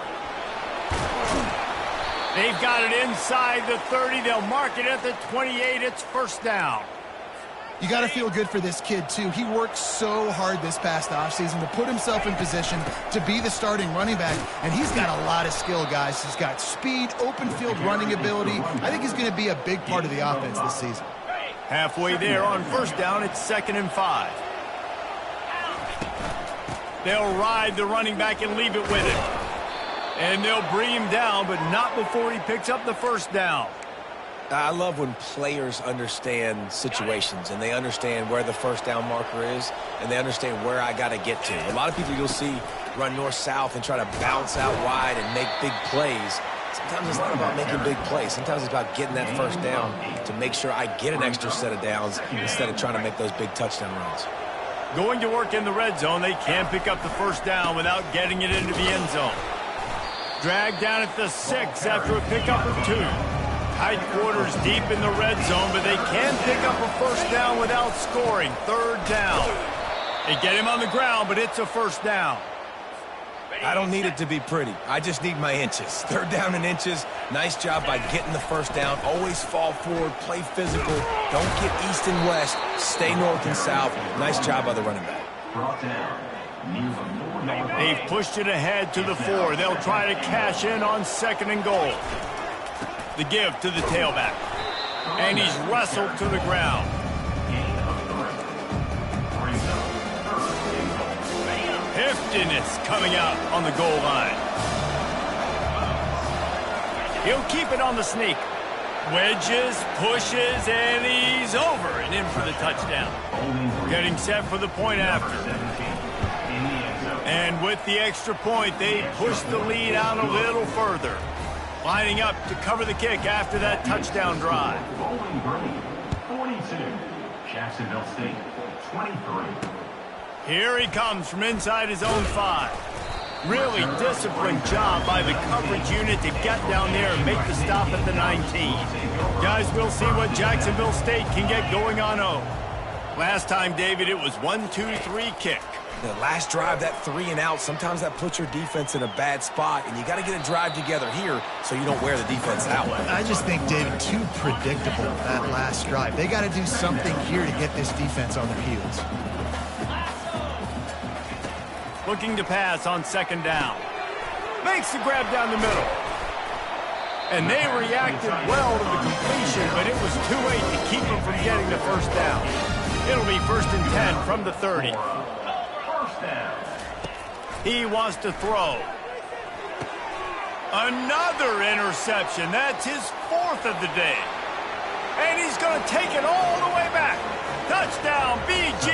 [SPEAKER 1] They've got it inside the 30. They'll mark it at the 28. It's first down.
[SPEAKER 3] You got to feel good for this kid, too. He worked so hard this past offseason to put himself in position to be the starting running back, and he's got a lot of skill, guys. He's got speed, open field running ability. I think he's going to be a big part of the offense this season.
[SPEAKER 1] Halfway there on first down, it's 2nd and 5. They'll ride the running back and leave it with him. And they'll bring him down, but not before he picks up the first down.
[SPEAKER 2] I love when players understand situations and they understand where the first down marker is and they understand where I got to get to. A lot of people you'll see run north-south and try to bounce out wide and make big plays. Sometimes it's not about making big plays. Sometimes it's about getting that first down to make sure I get an extra set of downs instead of trying to make those big touchdown runs.
[SPEAKER 1] Going to work in the red zone, they can't pick up the first down without getting it into the end zone. Dragged down at the 6 after a pickup of 2. Tight quarters deep in the red zone, but they can pick up a first down without scoring. 3rd down. They get him on the ground, but it's a first down.
[SPEAKER 2] I don't need it to be pretty. I just need my inches. 3rd down and inches. Nice job by getting the first down. Always fall forward, play physical. Don't get east and west. Stay north and south. Nice job by the running back.
[SPEAKER 4] Brought down.
[SPEAKER 1] They've pushed it ahead to the 4. They'll try to cash in on 2nd and goal. The give to the tailback. And he's wrestled to the ground. Heftiness coming out on the goal line. He'll keep it on the sneak. Wedges, pushes, and he's over and in for the touchdown. Getting set for the point after. And with the extra point, they push the lead out a little further. Lining up to cover the kick after that touchdown drive.
[SPEAKER 4] Bowling Green, 42. Jacksonville State, 23.
[SPEAKER 1] Here he comes from inside his own 5. Really disciplined job by the coverage unit to get down there and make the stop at the 19. Guys, we'll see what Jacksonville State can get going on home. Last time, David, it was 1-2-3 kick.
[SPEAKER 2] The last drive, that 3 and out, sometimes that puts your defense in a bad spot, and you got to get a drive together here so you don't wear the defense out.
[SPEAKER 3] I just think, David, too predictable, that last drive. They got to do something here to get this defense on their heels.
[SPEAKER 1] Looking to pass on 2nd down. Makes the grab down the middle. And they reacted well to the completion, but it was too late to keep them from getting the first down. It'll be 1st and 10 from the 30. He wants to throw. Another interception. That's his 4th of the day. And he's going to take it all the way back. Touchdown, BG.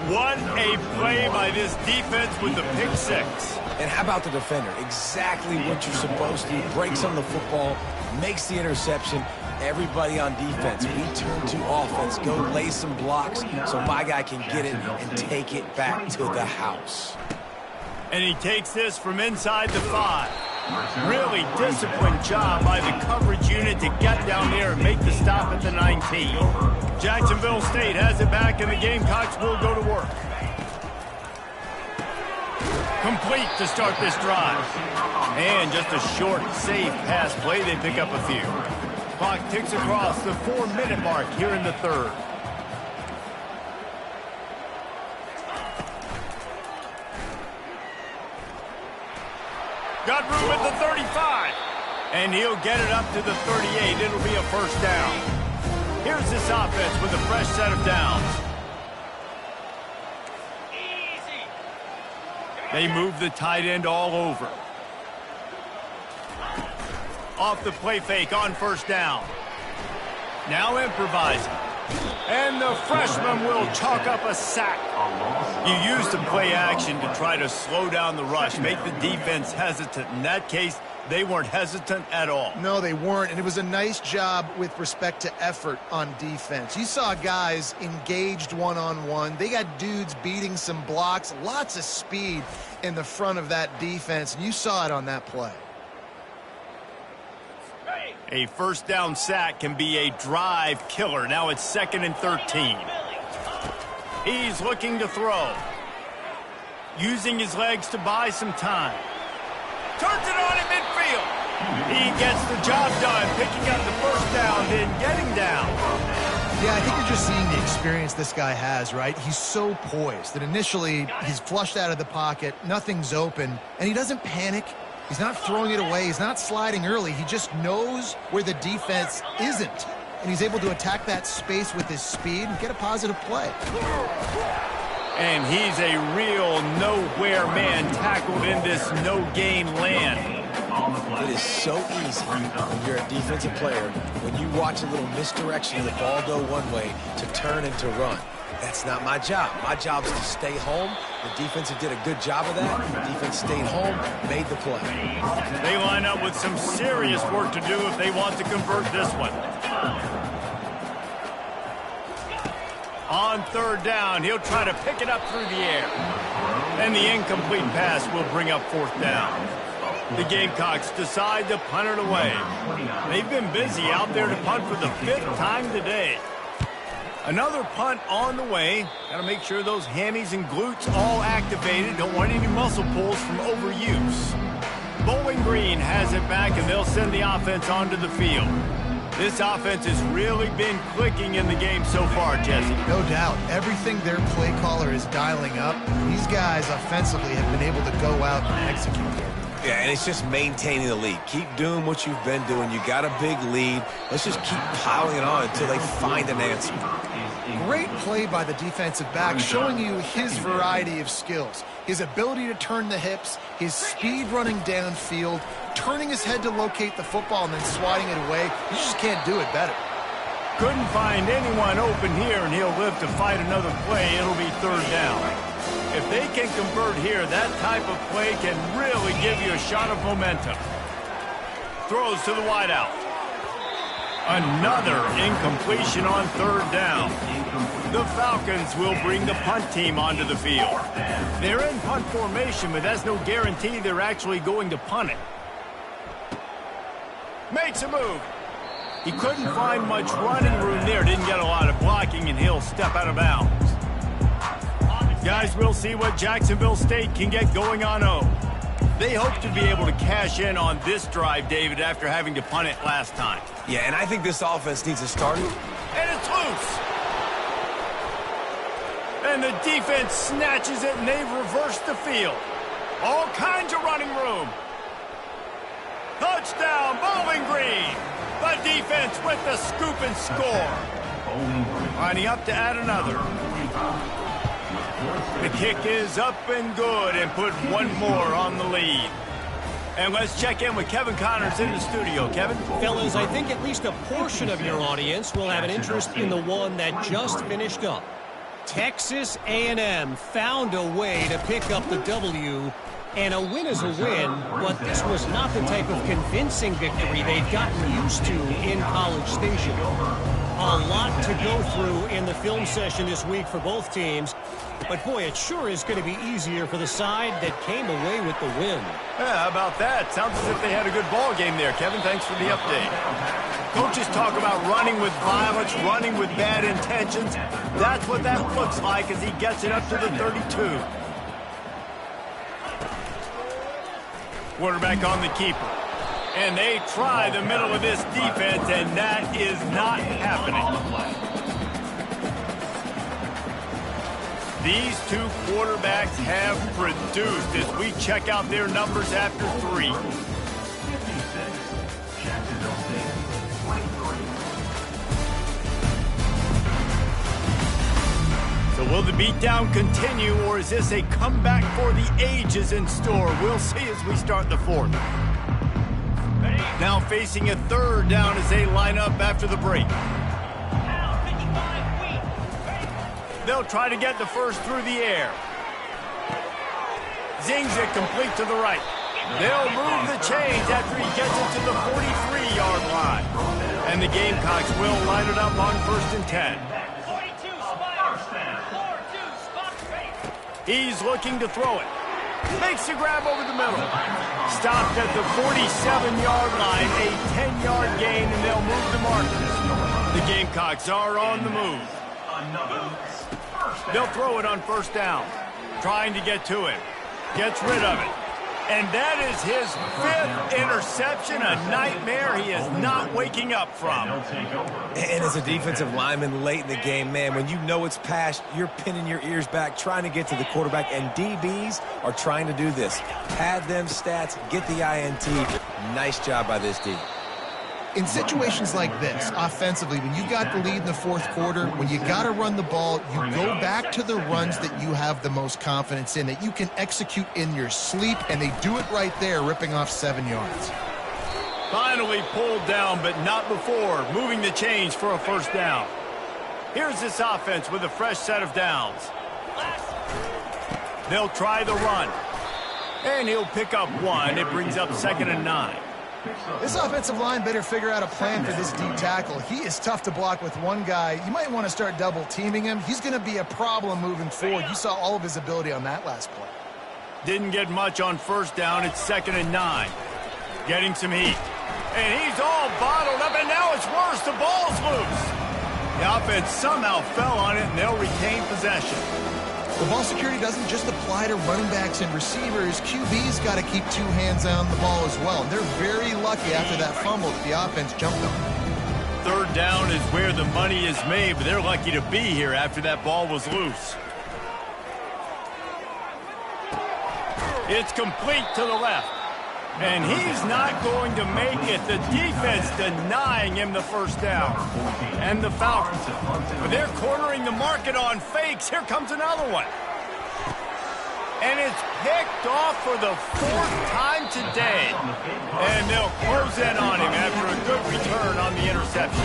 [SPEAKER 1] What a play by this defense with the pick 6.
[SPEAKER 2] And how about the defender? Exactly what you're supposed to. Breaks on the football, makes the interception. Everybody on defense, we turn to offense. Go lay some blocks so my guy can get it and take it back to the house.
[SPEAKER 1] And he takes this from inside the 5. Really disciplined job by the coverage unit to get down there and make the stop at the 19. Jacksonville State has it back, and the Gamecocks will go to work. Complete to start this drive. And just a short, safe pass play. They pick up a few. Clock ticks across the 4-minute mark here in the 3rd. Got room at the 35. And he'll get it up to the 38. It'll be a first down. Here's this offense with a fresh set of downs. They move the tight end all over. Off the play fake on first down. Now improvising. And the freshman will chalk up a sack. You use the play action to try to slow down the rush, make the defense hesitant. In that case, they weren't hesitant at all.
[SPEAKER 3] No, they weren't, and it was a nice job with respect to effort on defense. You saw guys engaged one-on-one. They got dudes beating some blocks, lots of speed in the front of that defense, and you saw it on that play.
[SPEAKER 1] A first down sack can be a drive killer. Now it's 2nd and 13. He's looking to throw. Using his legs to buy some time. Turns it on in midfield. He gets the job done, picking up the first down, then getting down.
[SPEAKER 3] Yeah, I think you're just seeing the experience this guy has, right? He's so poised that initially he's flushed out of the pocket, nothing's open, and he doesn't panic. He's not throwing it away. He's not sliding early. He just knows where the defense isn't, and he's able to attack that space with his speed and get a positive play.
[SPEAKER 1] And he's a real nowhere man tackled in this no-gain land.
[SPEAKER 2] It is so easy when you're a defensive player, when you watch a little misdirection and the ball go one way, to turn and to run. That's not my job. My job is to stay home. The defensive did a good job of that. The defense stayed home, made the play.
[SPEAKER 1] They line up with some serious work to do if they want to convert this one. On 3rd down, he'll try to pick it up through the air. And the incomplete pass will bring up 4th down. The Gamecocks decide to punt it away. They've been busy out there to punt for the 5th time today. Another punt on the way. Got to make sure those hammies and glutes all activated. Don't want any muscle pulls from overuse. Bowling Green has it back, and they'll send the offense onto the field. This offense has really been clicking in the game so far, Jesse.
[SPEAKER 3] No doubt. Everything their play caller is dialing up, these guys offensively have been able to go out and execute.
[SPEAKER 2] Yeah, and it's just maintaining the lead. Keep doing what you've been doing. You got a big lead. Let's just keep piling it on until they find an answer.
[SPEAKER 3] Great play by the defensive back, showing you his variety of skills. His ability to turn the hips, his speed running downfield, turning his head to locate the football and then swatting it away. You just can't do it better.
[SPEAKER 1] Couldn't find anyone open here, and he'll live to fight another play. It'll be 3rd down. If they can convert here, that type of play can really give you a shot of momentum. Throws to the wideout. Another incompletion on 3rd down. The Falcons will bring the punt team onto the field. They're in punt formation, but that's no guarantee they're actually going to punt it. Makes a move. He couldn't find much running room there. Didn't get a lot of blocking, and he'll step out of bounds. Guys, we'll see what Jacksonville State can get going on 0. They hope to be able to cash in on this drive, David, after having to punt it last time.
[SPEAKER 2] Yeah, and I think this offense needs to start it.
[SPEAKER 1] And it's loose. And the defense snatches it, and they've reversed the field. All kinds of running room. Touchdown, Bowling Green. The defense with the scoop and score. Lining up to add another. The kick is up and good, and put one more on the lead. And let's check in with Kevin Connors in the studio. Kevin?
[SPEAKER 5] Fellas, I think at least a portion of your audience will have an interest in the one that just finished up. Texas A&M found a way to pick up the W, and a win is a win, but this was not the type of convincing victory they've gotten used to in College Station. A lot to go through in the film session this week for both teams, but boy, it sure is going to be easier for the side that came away with the win.
[SPEAKER 1] Yeah, how about that? Sounds as if they had a good ball game there, Kevin. Thanks for the update. Coaches talk about running with violence, running with bad intentions. That's what that looks like as he gets it up to the 32. Quarterback on the keeper. And they try the middle of this defense, and that is not happening. These two quarterbacks have produced as we check out their numbers after 3. So will the beatdown continue, or is this a comeback for the ages in store? We'll see as we start the 4th. Now facing a 3rd down as they line up after the break.
[SPEAKER 7] Now 55 weeks.
[SPEAKER 1] They'll try to get the first through the air. Zings it complete to the right. They'll move the chains after he gets it to the 43-yard line. And the Gamecocks will line it up on 1st and 10. He's looking to throw it. Makes the grab over the middle. Stopped at the 47-yard line, a 10-yard gain, and they'll move the markers. The Gamecocks are on the move. They'll throw it on 1st down. Trying to get to it. Gets rid of it. And that is his 5th interception, a nightmare he is not waking up from.
[SPEAKER 2] And as a defensive lineman late in the game, man, when you know it's past, you're pinning your ears back, trying to get to the quarterback, and DBs are trying to do this. Pad them stats, get the INT. Nice job by this D.
[SPEAKER 3] In situations like this, offensively, when you got the lead in the 4th quarter, when you got to run the ball, you go back to the runs that you have the most confidence in, that you can execute in your sleep, and they do it right there, ripping off 7 yards.
[SPEAKER 1] Finally pulled down, but not before, moving the chains for a 1st down. Here's this offense with a fresh set of downs. They'll try the run. And he'll pick up 1. It brings up 2nd and 9.
[SPEAKER 3] This offensive line better figure out a plan for this D tackle. He is tough to block with one guy. You might want to start double teaming him. He's going to be a problem moving forward. You saw all of his ability on that last play.
[SPEAKER 1] Didn't get much on 1st down. It's 2nd and 9. Getting some heat. And he's all bottled up, and now it's worse. The ball's loose. The offense somehow fell on it, and they'll retain possession.
[SPEAKER 3] The ball security doesn't just apply to running backs and receivers. QB's got to keep 2 hands on the ball as well. And they're very lucky after that fumble that the offense jumped on.
[SPEAKER 1] 3rd down is where the money is made, but they're lucky to be here after that ball was loose. It's complete to the left. And he's not going to make it. The defense denying him the 1st down. And the Falcons, they're cornering the market on fakes. Here comes another one. And it's picked off for the 4th time today. And they'll close in on him after a good return on the interception.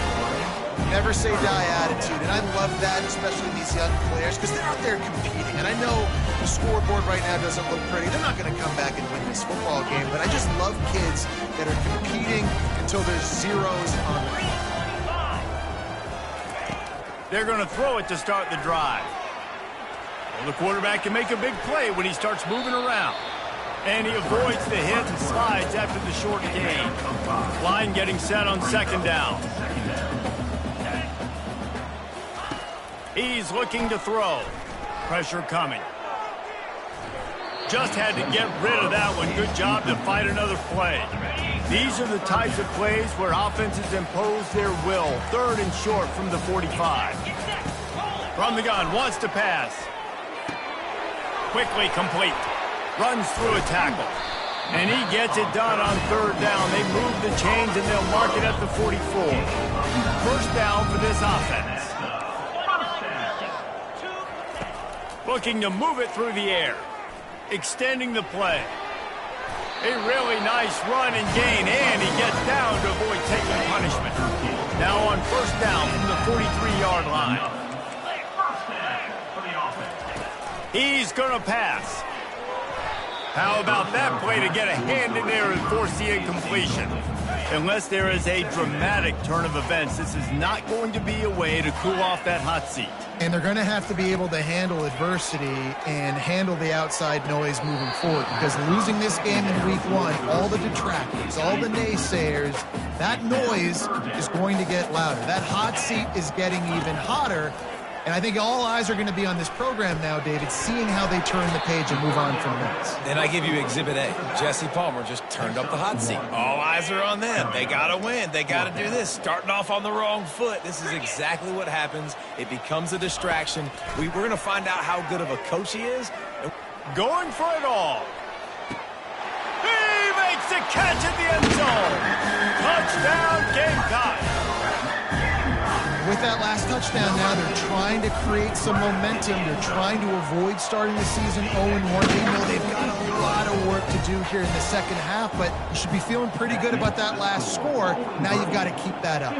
[SPEAKER 3] Never say die attitude, and I love that, especially these young players, because they're out there competing. And I know the scoreboard right now doesn't look pretty. They're not going to come back and win this football game, but I just love kids that are competing until there's zeros on the clock.
[SPEAKER 1] They're going to throw it to start the drive. Well, the quarterback can make a big play when he starts moving around. And he avoids the hit and slides after the short gain. Line getting set on 2nd down. He's looking to throw. Pressure coming. Just had to get rid of that one. Good job to fight another play. These are the types of plays where offenses impose their will. 3rd and short from the 45. From the gun, wants to pass. Quickly complete. Runs through a tackle. And he gets it done on 3rd down. They move the chains and they'll mark it at the 44. 1st down for this offense. Looking to move it through the air. Extending the play. A really nice run and gain, and he gets down to avoid taking punishment. Now on 1st down from the 43-yard line. He's going to pass. How about that play to get a hand in there and force the incompletion? Unless there is a dramatic turn of events, this is not going to be a way to cool off that hot seat.
[SPEAKER 3] And they're going to have to be able to handle adversity and handle the outside noise moving forward, because losing this game in week 1, all the detractors, all the naysayers, that noise is going to get louder. That hot seat is getting even hotter. And I think all eyes are going to be on this program now, David, seeing how they turn the page and move on from this.
[SPEAKER 2] And I give you Exhibit A. Jesse Palmer just turned up the hot seat. All eyes are on them. They got to win. They got to do this. Starting off on the wrong foot. This is exactly what happens. It becomes a distraction. We're going to find out how good of a coach he is.
[SPEAKER 1] Going for it all. He makes the catch at the end zone. Touchdown, Gamecock.
[SPEAKER 3] With that last touchdown now, they're trying to create some momentum. They're trying to avoid starting the season 0-1. They know they've got a lot of work to do here in the 2nd half, but you should be feeling pretty good about that last score. Now you've got to keep that up.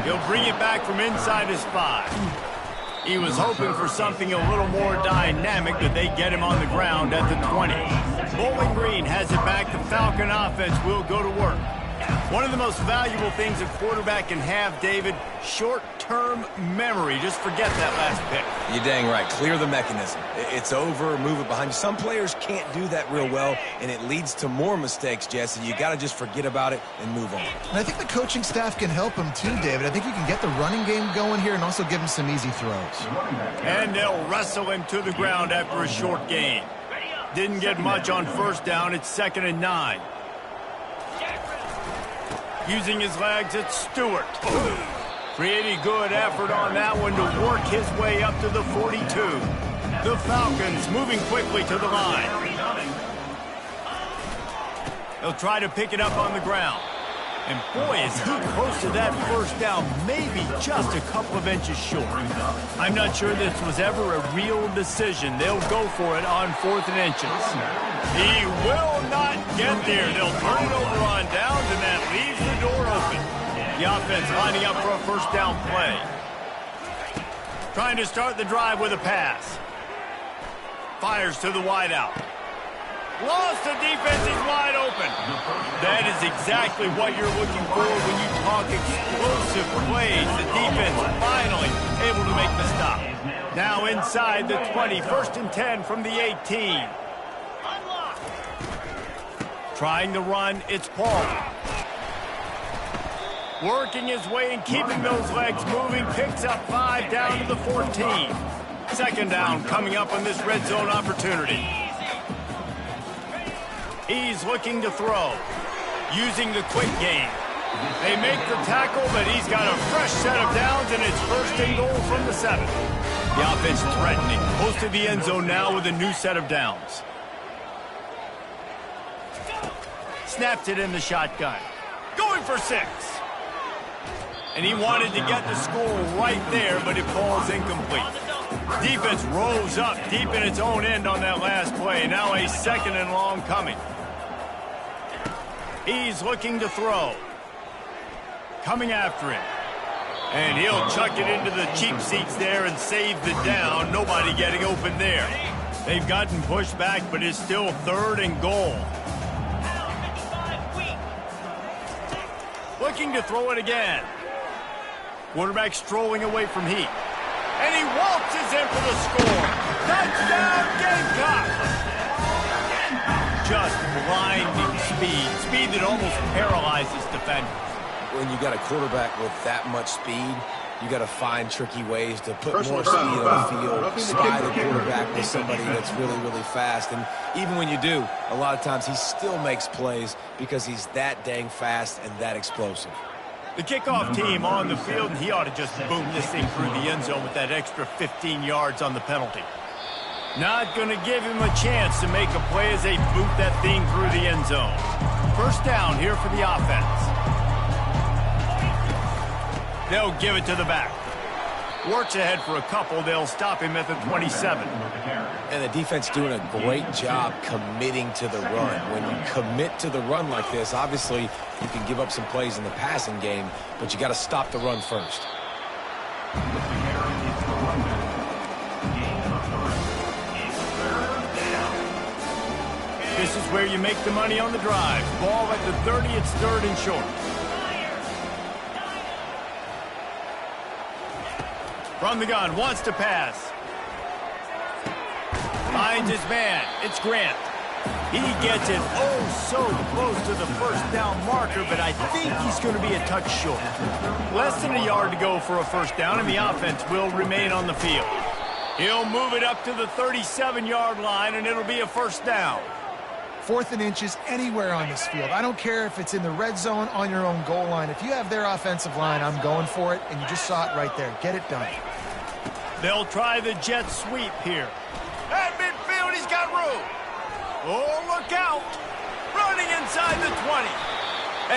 [SPEAKER 1] He'll bring it back from inside his 5. He was hoping for something a little more dynamic, but they get him on the ground at the 20. Bowling Green has it back. The Falcon offense will go to work. One of the most valuable things a quarterback can have, David, short-term memory. Just forget that last pick.
[SPEAKER 2] You're dang right. Clear the mechanism. It's over, move it behind you. Some players can't do that real well, and it leads to more mistakes, Jesse. You got to just forget about it and move on.
[SPEAKER 3] And I think the coaching staff can help him too, David. I think you can get the running game going here and also give him some easy throws.
[SPEAKER 1] And they'll wrestle him to the ground after a short gain. Didn't get much on first down. It's 2nd and 9. Using his legs, it's Stewart. Pretty good effort on that one to work his way up to the 42. The Falcons moving quickly to the line. They'll try to pick it up on the ground. And boy, is he close to that first down, maybe just a couple of inches short. I'm not sure this was ever a real decision. They'll go for it on 4th and inches. He will not get there. They'll turn it over on downs, and that leaves the door open. The offense lining up for a first down play. Trying to start the drive with a pass. Fires to the wideout. Lost, the defense is wide open. That is exactly what you're looking for when you talk explosive plays. The defense finally able to make the stop. Now inside the 20, 1st and 10 from the 18. Trying to run, it's Paul. Working his way and keeping those legs moving, picks up 5 down to the 14. 2nd down coming up on this red zone opportunity. He's looking to throw, using the quick game. They make the tackle, but he's got a fresh set of downs, and it's 1st and goal from the 7. The offense threatening, close to the end zone now with a new set of downs. Snapped it in the shotgun. Going for 6. And he wanted to get the score right there, but it falls incomplete. Defense rose up deep in its own end on that last play. Now a 2nd and long coming. He's looking to throw. Coming after him. And he'll chuck it into the cheap seats there and save the down. Nobody getting open there. They've gotten pushed back, but it's still 3rd and goal. Looking to throw it again. Quarterback strolling away from heat. And he waltzes in for the score. Touchdown, Gamecocks! Just blinding speed. Speed that almost paralyzes defenders.
[SPEAKER 2] When you got a quarterback with that much speed, you got to find tricky ways to put more speed on the field, spy the quarterback with somebody that's really, really fast. And even when you do, a lot of times he still makes plays because he's that dang fast and that explosive.
[SPEAKER 1] The kickoff team on the field, and he ought to just boom this thing through the end zone with that extra 15 yards on the penalty. Not going to give him a chance to make a play as they boot that thing through the end zone. 1st down here for the offense. They'll give it to the back. Works ahead for a couple. They'll stop him at the 27.
[SPEAKER 2] And the defense doing a great job committing to the run. When you commit to the run like this, obviously you can give up some plays in the passing game, but you got to stop the run first.
[SPEAKER 1] This is where you make the money on the drive. Ball at the 30, it's 3rd and short. From the gun, wants to pass. Finds his man. It's Grant. He gets it so close to the 1st down marker, but I think he's going to be a touch short. Less than a yard to go for a 1st down, and the offense will remain on the field. He'll move it up to the 37-yard line, and it'll be a 1st down.
[SPEAKER 3] 4th and inches anywhere on this field. I don't care if it's in the red zone, on your own goal line. If you have their offensive line, I'm going for it, and you just saw it right there. Get it done.
[SPEAKER 1] They'll try the jet sweep here. At midfield, he's got room. Oh, look out. Running inside the 20.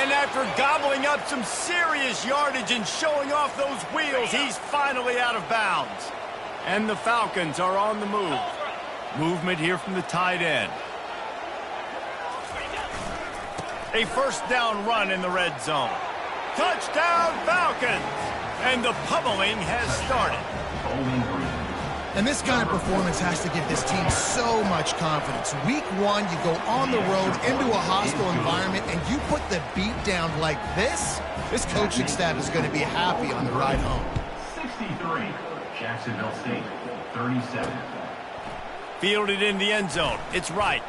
[SPEAKER 1] And after gobbling up some serious yardage and showing off those wheels, he's finally out of bounds. And the Falcons are on the move. Movement here from the tight end. A 1st down run in the red zone. Touchdown, Falcons! And the pummeling has started.
[SPEAKER 3] And this kind of performance has to give this team so much confidence. Week 1, you go on the road into a hostile environment, and you put the beat down like this coaching staff is going to be happy on the ride home.
[SPEAKER 4] 63, Jacksonville State, 37.
[SPEAKER 1] Fielded in the end zone. It's right.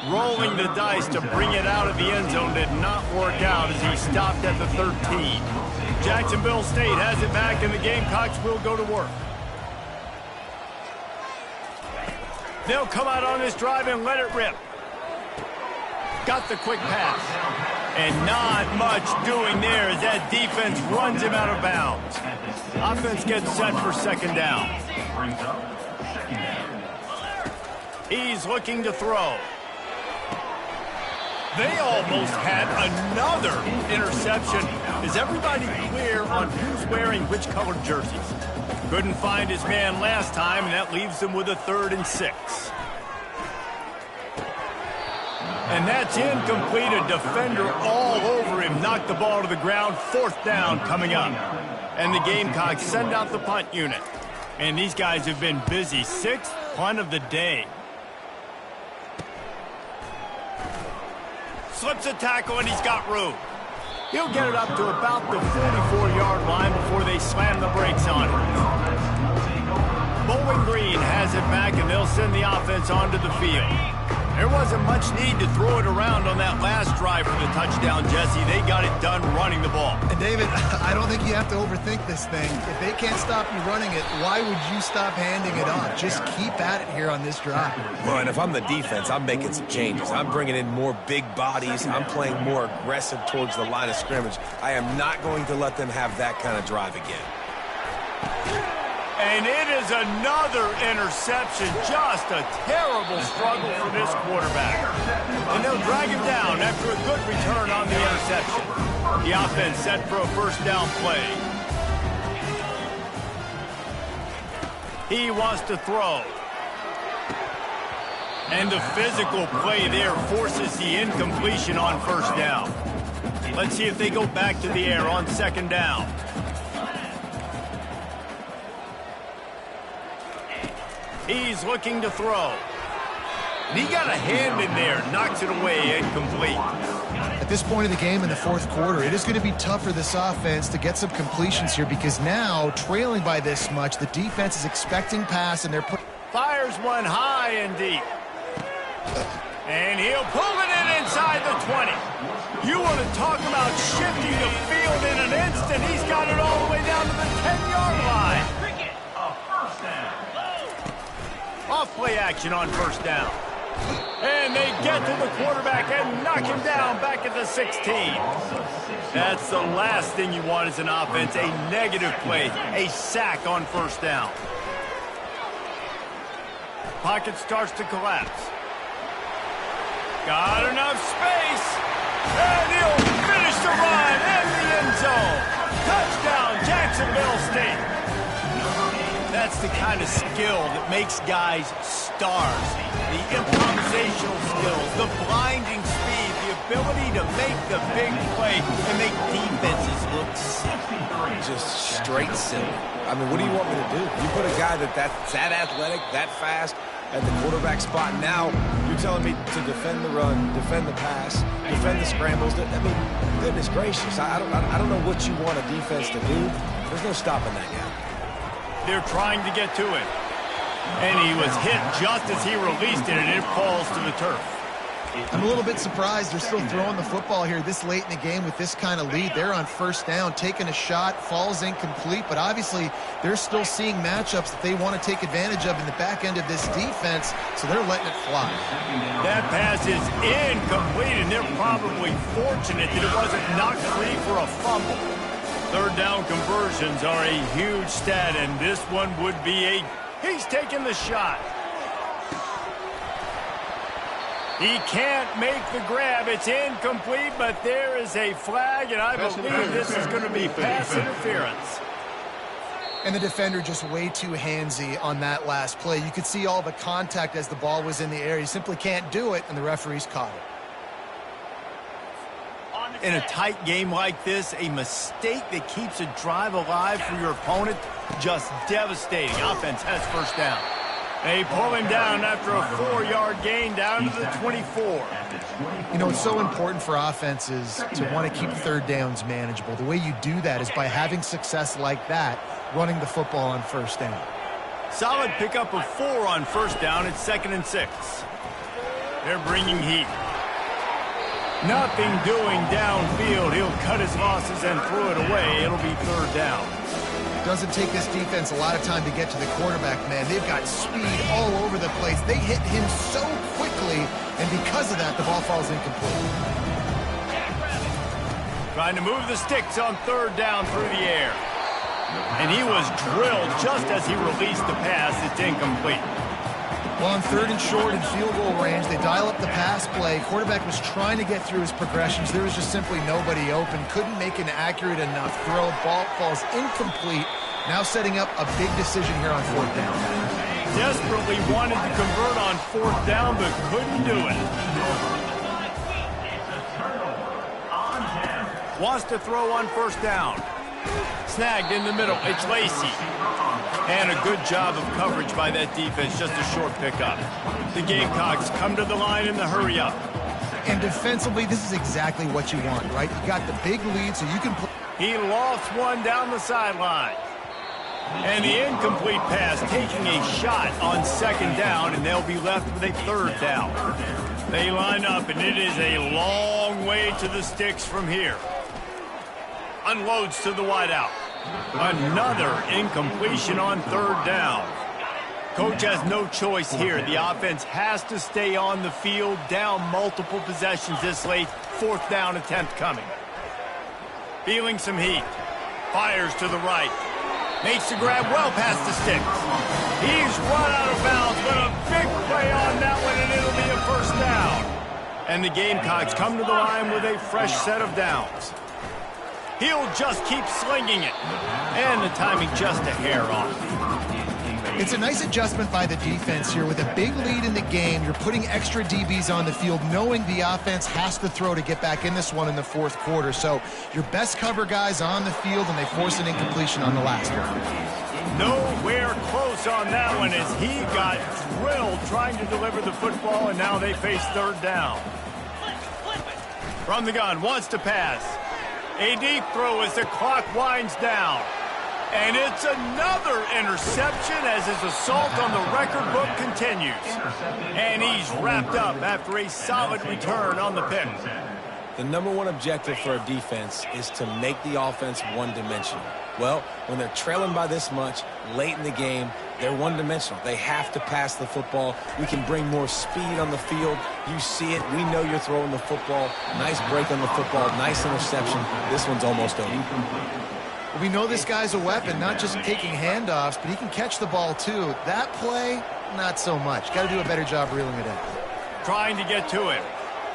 [SPEAKER 1] Rolling the dice to bring it out of the end zone did not work out as he stopped at the 13. Jacksonville State has it back, and the Gamecocks will go to work. They'll come out on this drive and let it rip. Got the quick pass. And not much doing there as that defense runs him out of bounds. Offense gets set for second down.
[SPEAKER 4] Brings up second down.
[SPEAKER 1] He's looking to throw. They almost had another interception. Is everybody clear on who's wearing which colored jerseys? Couldn't find his man last time, and that leaves him with a 3rd and 6. And that's incomplete. A defender all over him. Knocked the ball to the ground. 4th down coming up. And the Gamecocks send out the punt unit. And these guys have been busy. 6th punt of the day. Slips a tackle, and he's got room. He'll get it up to about the 44-yard line before they slam the brakes on him. Bowling Green has it back, and they'll send the offense onto the field. There wasn't much need to throw it around on that last drive for the touchdown, Jesse. They got it done running the ball.
[SPEAKER 3] And David, I don't think you have to overthink this thing. If they can't stop you running it, why would you stop handing it off? Just keep at it here on this drive.
[SPEAKER 2] Well, and if I'm the defense, I'm making some changes. I'm bringing in more big bodies. I'm playing more aggressive towards the line of scrimmage. I am not going to let them have that kind of drive again.
[SPEAKER 1] And it is another interception. Just a terrible struggle for this quarterback. And they'll drag him down after a good return on the interception. The offense set for a 1st down play. He wants to throw. And the physical play there forces the incompletion on 1st down. Let's see if they go back to the air on 2nd down. He's looking to throw. And he got a hand in there, knocks it away, incomplete.
[SPEAKER 3] At this point of the game in the 4th quarter, it is going to be tough for this offense to get some completions here because now, trailing by this much, the defense is expecting pass, and they're putting...
[SPEAKER 1] Fires one high and deep. And he'll pull it in inside the 20. You want to talk about shifting the field in an instant. He's got it all the way down to the 10-yard line. Off play action on 1st down. And they get to the quarterback and knock him down back at the 16. That's the last thing you want as an offense, a negative play, a sack on 1st down. Pocket starts to collapse. Got enough space. And he'll finish the run in the end zone. Touchdown, Jacksonville State. That's the kind of skill that makes guys stars. The improvisational skills, the blinding speed, the ability to make the big play and make defenses look silly.
[SPEAKER 2] Just straight silly. I mean, what do you want me to do? You put a guy that's that athletic, that fast, at the quarterback spot. Now you're telling me to defend the run, defend the pass, defend the scrambles. I mean, goodness gracious. I don't know what you want a defense to do. There's no stopping that guy.
[SPEAKER 1] They're trying to get to it. And he was hit just as he released it, and it falls to the turf.
[SPEAKER 3] I'm a little bit surprised they're still throwing the football here this late in the game with this kind of lead. They're on 1st down, taking a shot, falls incomplete, but obviously they're still seeing matchups that they want to take advantage of in the back end of this defense, so they're letting it fly.
[SPEAKER 1] That pass is incomplete, and they're probably fortunate that it wasn't knocked free for a fumble. 3rd down conversions are a huge stat, and this one would be he's taking the shot. He can't make the grab. It's incomplete, but there is a flag, and I believe this is going to be pass interference.
[SPEAKER 3] And the defender just way too handsy on that last play. You could see all the contact as the ball was in the air. He simply can't do it, and the referee's caught it.
[SPEAKER 1] In a tight game like this, a mistake that keeps a drive alive for your opponent, just devastating. Offense has first down. They pull him down after a 4-yard gain down to the 24.
[SPEAKER 3] You know, it's so important for offenses to want to keep third downs manageable. The way you do that is by having success like that, running the football on first down.
[SPEAKER 1] Solid pickup of 4 on first down. It's 2nd and 6. They're bringing heat. Nothing doing downfield. He'll cut his losses and throw it away. It'll be 3rd down.
[SPEAKER 3] Doesn't take this defense a lot of time to get to the quarterback, man. They've got speed all over the place. They hit him so quickly, and because of that, the ball falls incomplete.
[SPEAKER 1] Trying to move the sticks on 3rd down through the air. And he was drilled just as he released the pass. It's incomplete.
[SPEAKER 3] Well, on 3rd and short and field goal range, they dial up the pass play. Quarterback was trying to get through his progressions. There was just simply nobody open. Couldn't make an accurate enough throw. Ball falls incomplete. Now setting up a big decision here on 4th down.
[SPEAKER 1] Desperately wanted to convert on 4th down, but couldn't do it. Wants to throw on 1st down. Snagged in the middle. It's Lacey. And a good job of coverage by that defense. Just a short pickup. The Gamecocks come to the line in the hurry up.
[SPEAKER 3] And defensively, this is exactly what you want, right? You got the big lead, so you can play.
[SPEAKER 1] He lost one down the sideline. And the incomplete pass taking a shot on 2nd down, and they'll be left with a 3rd down. They line up, and it is a long way to the sticks from here. Unloads to the wideout. Another incompletion on 3rd down. Coach has no choice here. The offense has to stay on the field, down multiple possessions this late. 4th down attempt coming. Feeling some heat. Fires to the right. Makes the grab well past the sticks. He's run out of bounds, but a big play on that one, and it'll be a 1st down. And the Gamecocks come to the line with a fresh set of downs. He'll just keep slinging it. And the timing just a hair off.
[SPEAKER 3] It's a nice adjustment by the defense here. With a big lead in the game, you're putting extra DBs on the field, knowing the offense has to throw to get back in this one in the 4th quarter. So your best cover guys on the field, and they force an incompletion on the last one.
[SPEAKER 1] Nowhere close on that one as he got drilled trying to deliver the football, and now they face 3rd down. From the gun, wants to pass. A deep throw as the clock winds down. And it's another interception as his assault on the record book continues. And he's wrapped up after a solid return on the pick.
[SPEAKER 2] The #1 objective for a defense is to make the offense one-dimensional. Well, when they're trailing by this much late in the game, they're one-dimensional. They have to pass the football. We can bring more speed on the field. You see it. We know you're throwing the football. Nice break on the football. Nice interception. This one's almost over.
[SPEAKER 3] We know this guy's a weapon, not just taking handoffs, but he can catch the ball too. That play, not so much. Got to do a better job reeling it in.
[SPEAKER 1] Trying to get to him.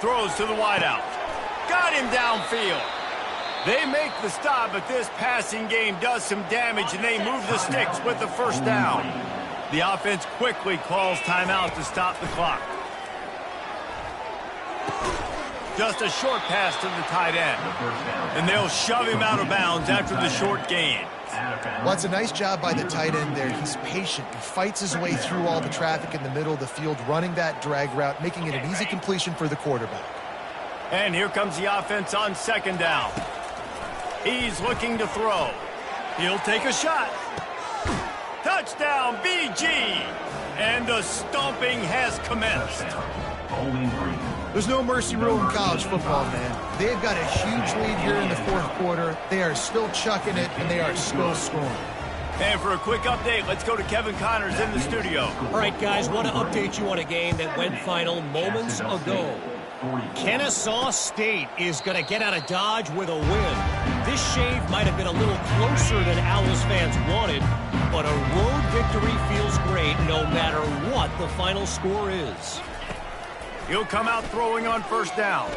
[SPEAKER 1] Throws to the wideout. Got him downfield. They make the stop, but this passing game does some damage, and they move the sticks with the 1st down. The offense quickly calls timeout to stop the clock. Just a short pass to the tight end. And they'll shove him out of bounds after the short gain.
[SPEAKER 3] Well, it's a nice job by the tight end there. He's patient. He fights his way through all the traffic in the middle of the field, running that drag route, making it an easy completion for the quarterback.
[SPEAKER 1] And here comes the offense on 2nd down. He's looking to throw. He'll take a shot. Touchdown, BG! And the stomping has commenced.
[SPEAKER 3] There's no mercy rule in college football, man. They've got a huge lead here in the 4th quarter. They are still chucking it, and they are still scoring.
[SPEAKER 1] And for a quick update, let's go to Kevin Connors in the studio.
[SPEAKER 5] All right, guys, want to update you on a game that went final moments ago. Kennesaw State is going to get out of Dodge with a win. This shave might have been a little closer than Owls fans wanted, but a road victory feels great no matter what the final score is.
[SPEAKER 1] He'll come out throwing on 1st down.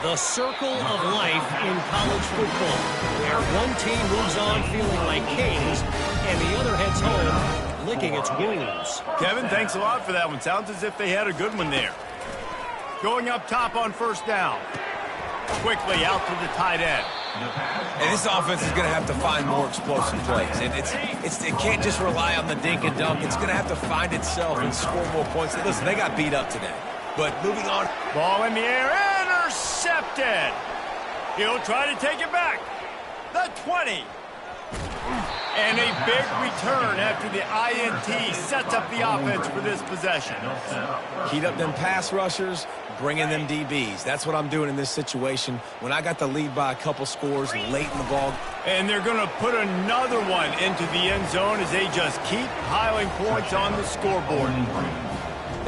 [SPEAKER 5] The circle of life in college football, where one team moves on feeling like kings, and the other heads home licking its wounds.
[SPEAKER 1] Kevin, thanks a lot for that one. Sounds as if they had a good one there. Going up top on 1st down. Quickly out to the tight end.
[SPEAKER 2] And this offense is going to have to find more explosive plays. And it can't just rely on the dink and dunk. It's going to have to find itself and score more points. Listen, they got beat up today. But moving on.
[SPEAKER 1] Ball in the air, intercepted. He'll try to take it back. The 20. And a big return after the INT sets up the offense for this possession.
[SPEAKER 2] Heat up them pass rushers, bring in them DBs. That's what I'm doing in this situation. When I got the lead by a couple scores late in the ball.
[SPEAKER 1] And they're going to put another one into the end zone as they just keep piling points on the scoreboard.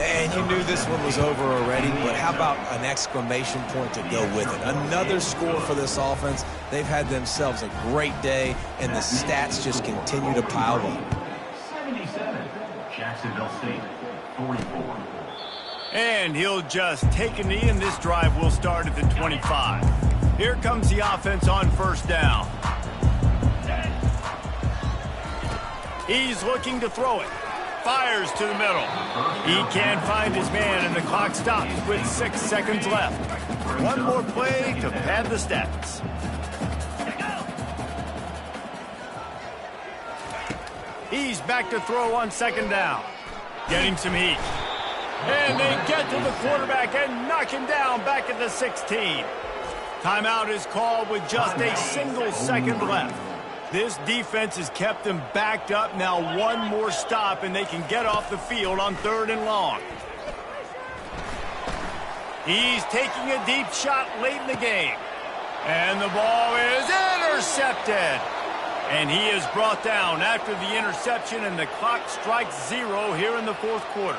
[SPEAKER 2] And you knew this one was over already, but how about an exclamation point to go with it? Another score for this offense. They've had themselves a great day, and the stats just continue to pile up.
[SPEAKER 4] 77, Jacksonville State, 44.
[SPEAKER 1] And he'll just take a knee, and this drive will start at the 25. Here comes the offense on first down. He's looking to throw it. Fires to the middle. He can't find his man, and the clock stops with 6 seconds left. One more play to pad the stats. He's back to throw on second down. Getting some heat. And they get to the quarterback and knock him down back at the 16. Timeout is called with just a single second left. This defense has kept them backed up. Now one more stop, and they can get off the field on 3rd and long. He's taking a deep shot late in the game. And the ball is intercepted. And he is brought down after the interception, and the clock strikes 0 here in the 4th quarter.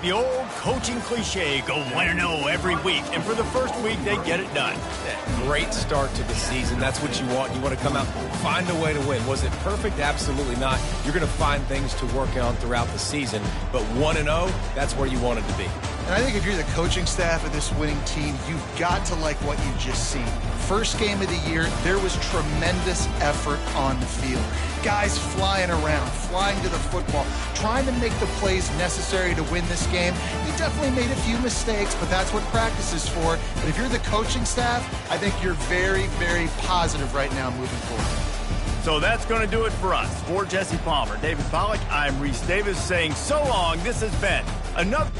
[SPEAKER 1] The old coaching cliche, go 1-0 every week. And for the first week, they get it done.
[SPEAKER 2] Great start to the season. That's what you want. You want to come out, find a way to win. Was it perfect? Absolutely not. You're going to find things to work on throughout the season. But 1-0, that's where you want it to be.
[SPEAKER 3] And I think if you're the coaching staff of this winning team, you've got to like what you've just seen. First game of the year, there was tremendous effort on the field. Guys flying around, flying to the football, trying to make the plays necessary to win this game. You definitely made a few mistakes, but that's what practice is for. But if you're the coaching staff, I think you're very, very positive right now moving forward.
[SPEAKER 1] So that's going to do it for us. For Jesse Palmer, David Pollack, I'm Reese Davis saying so long. This has been another...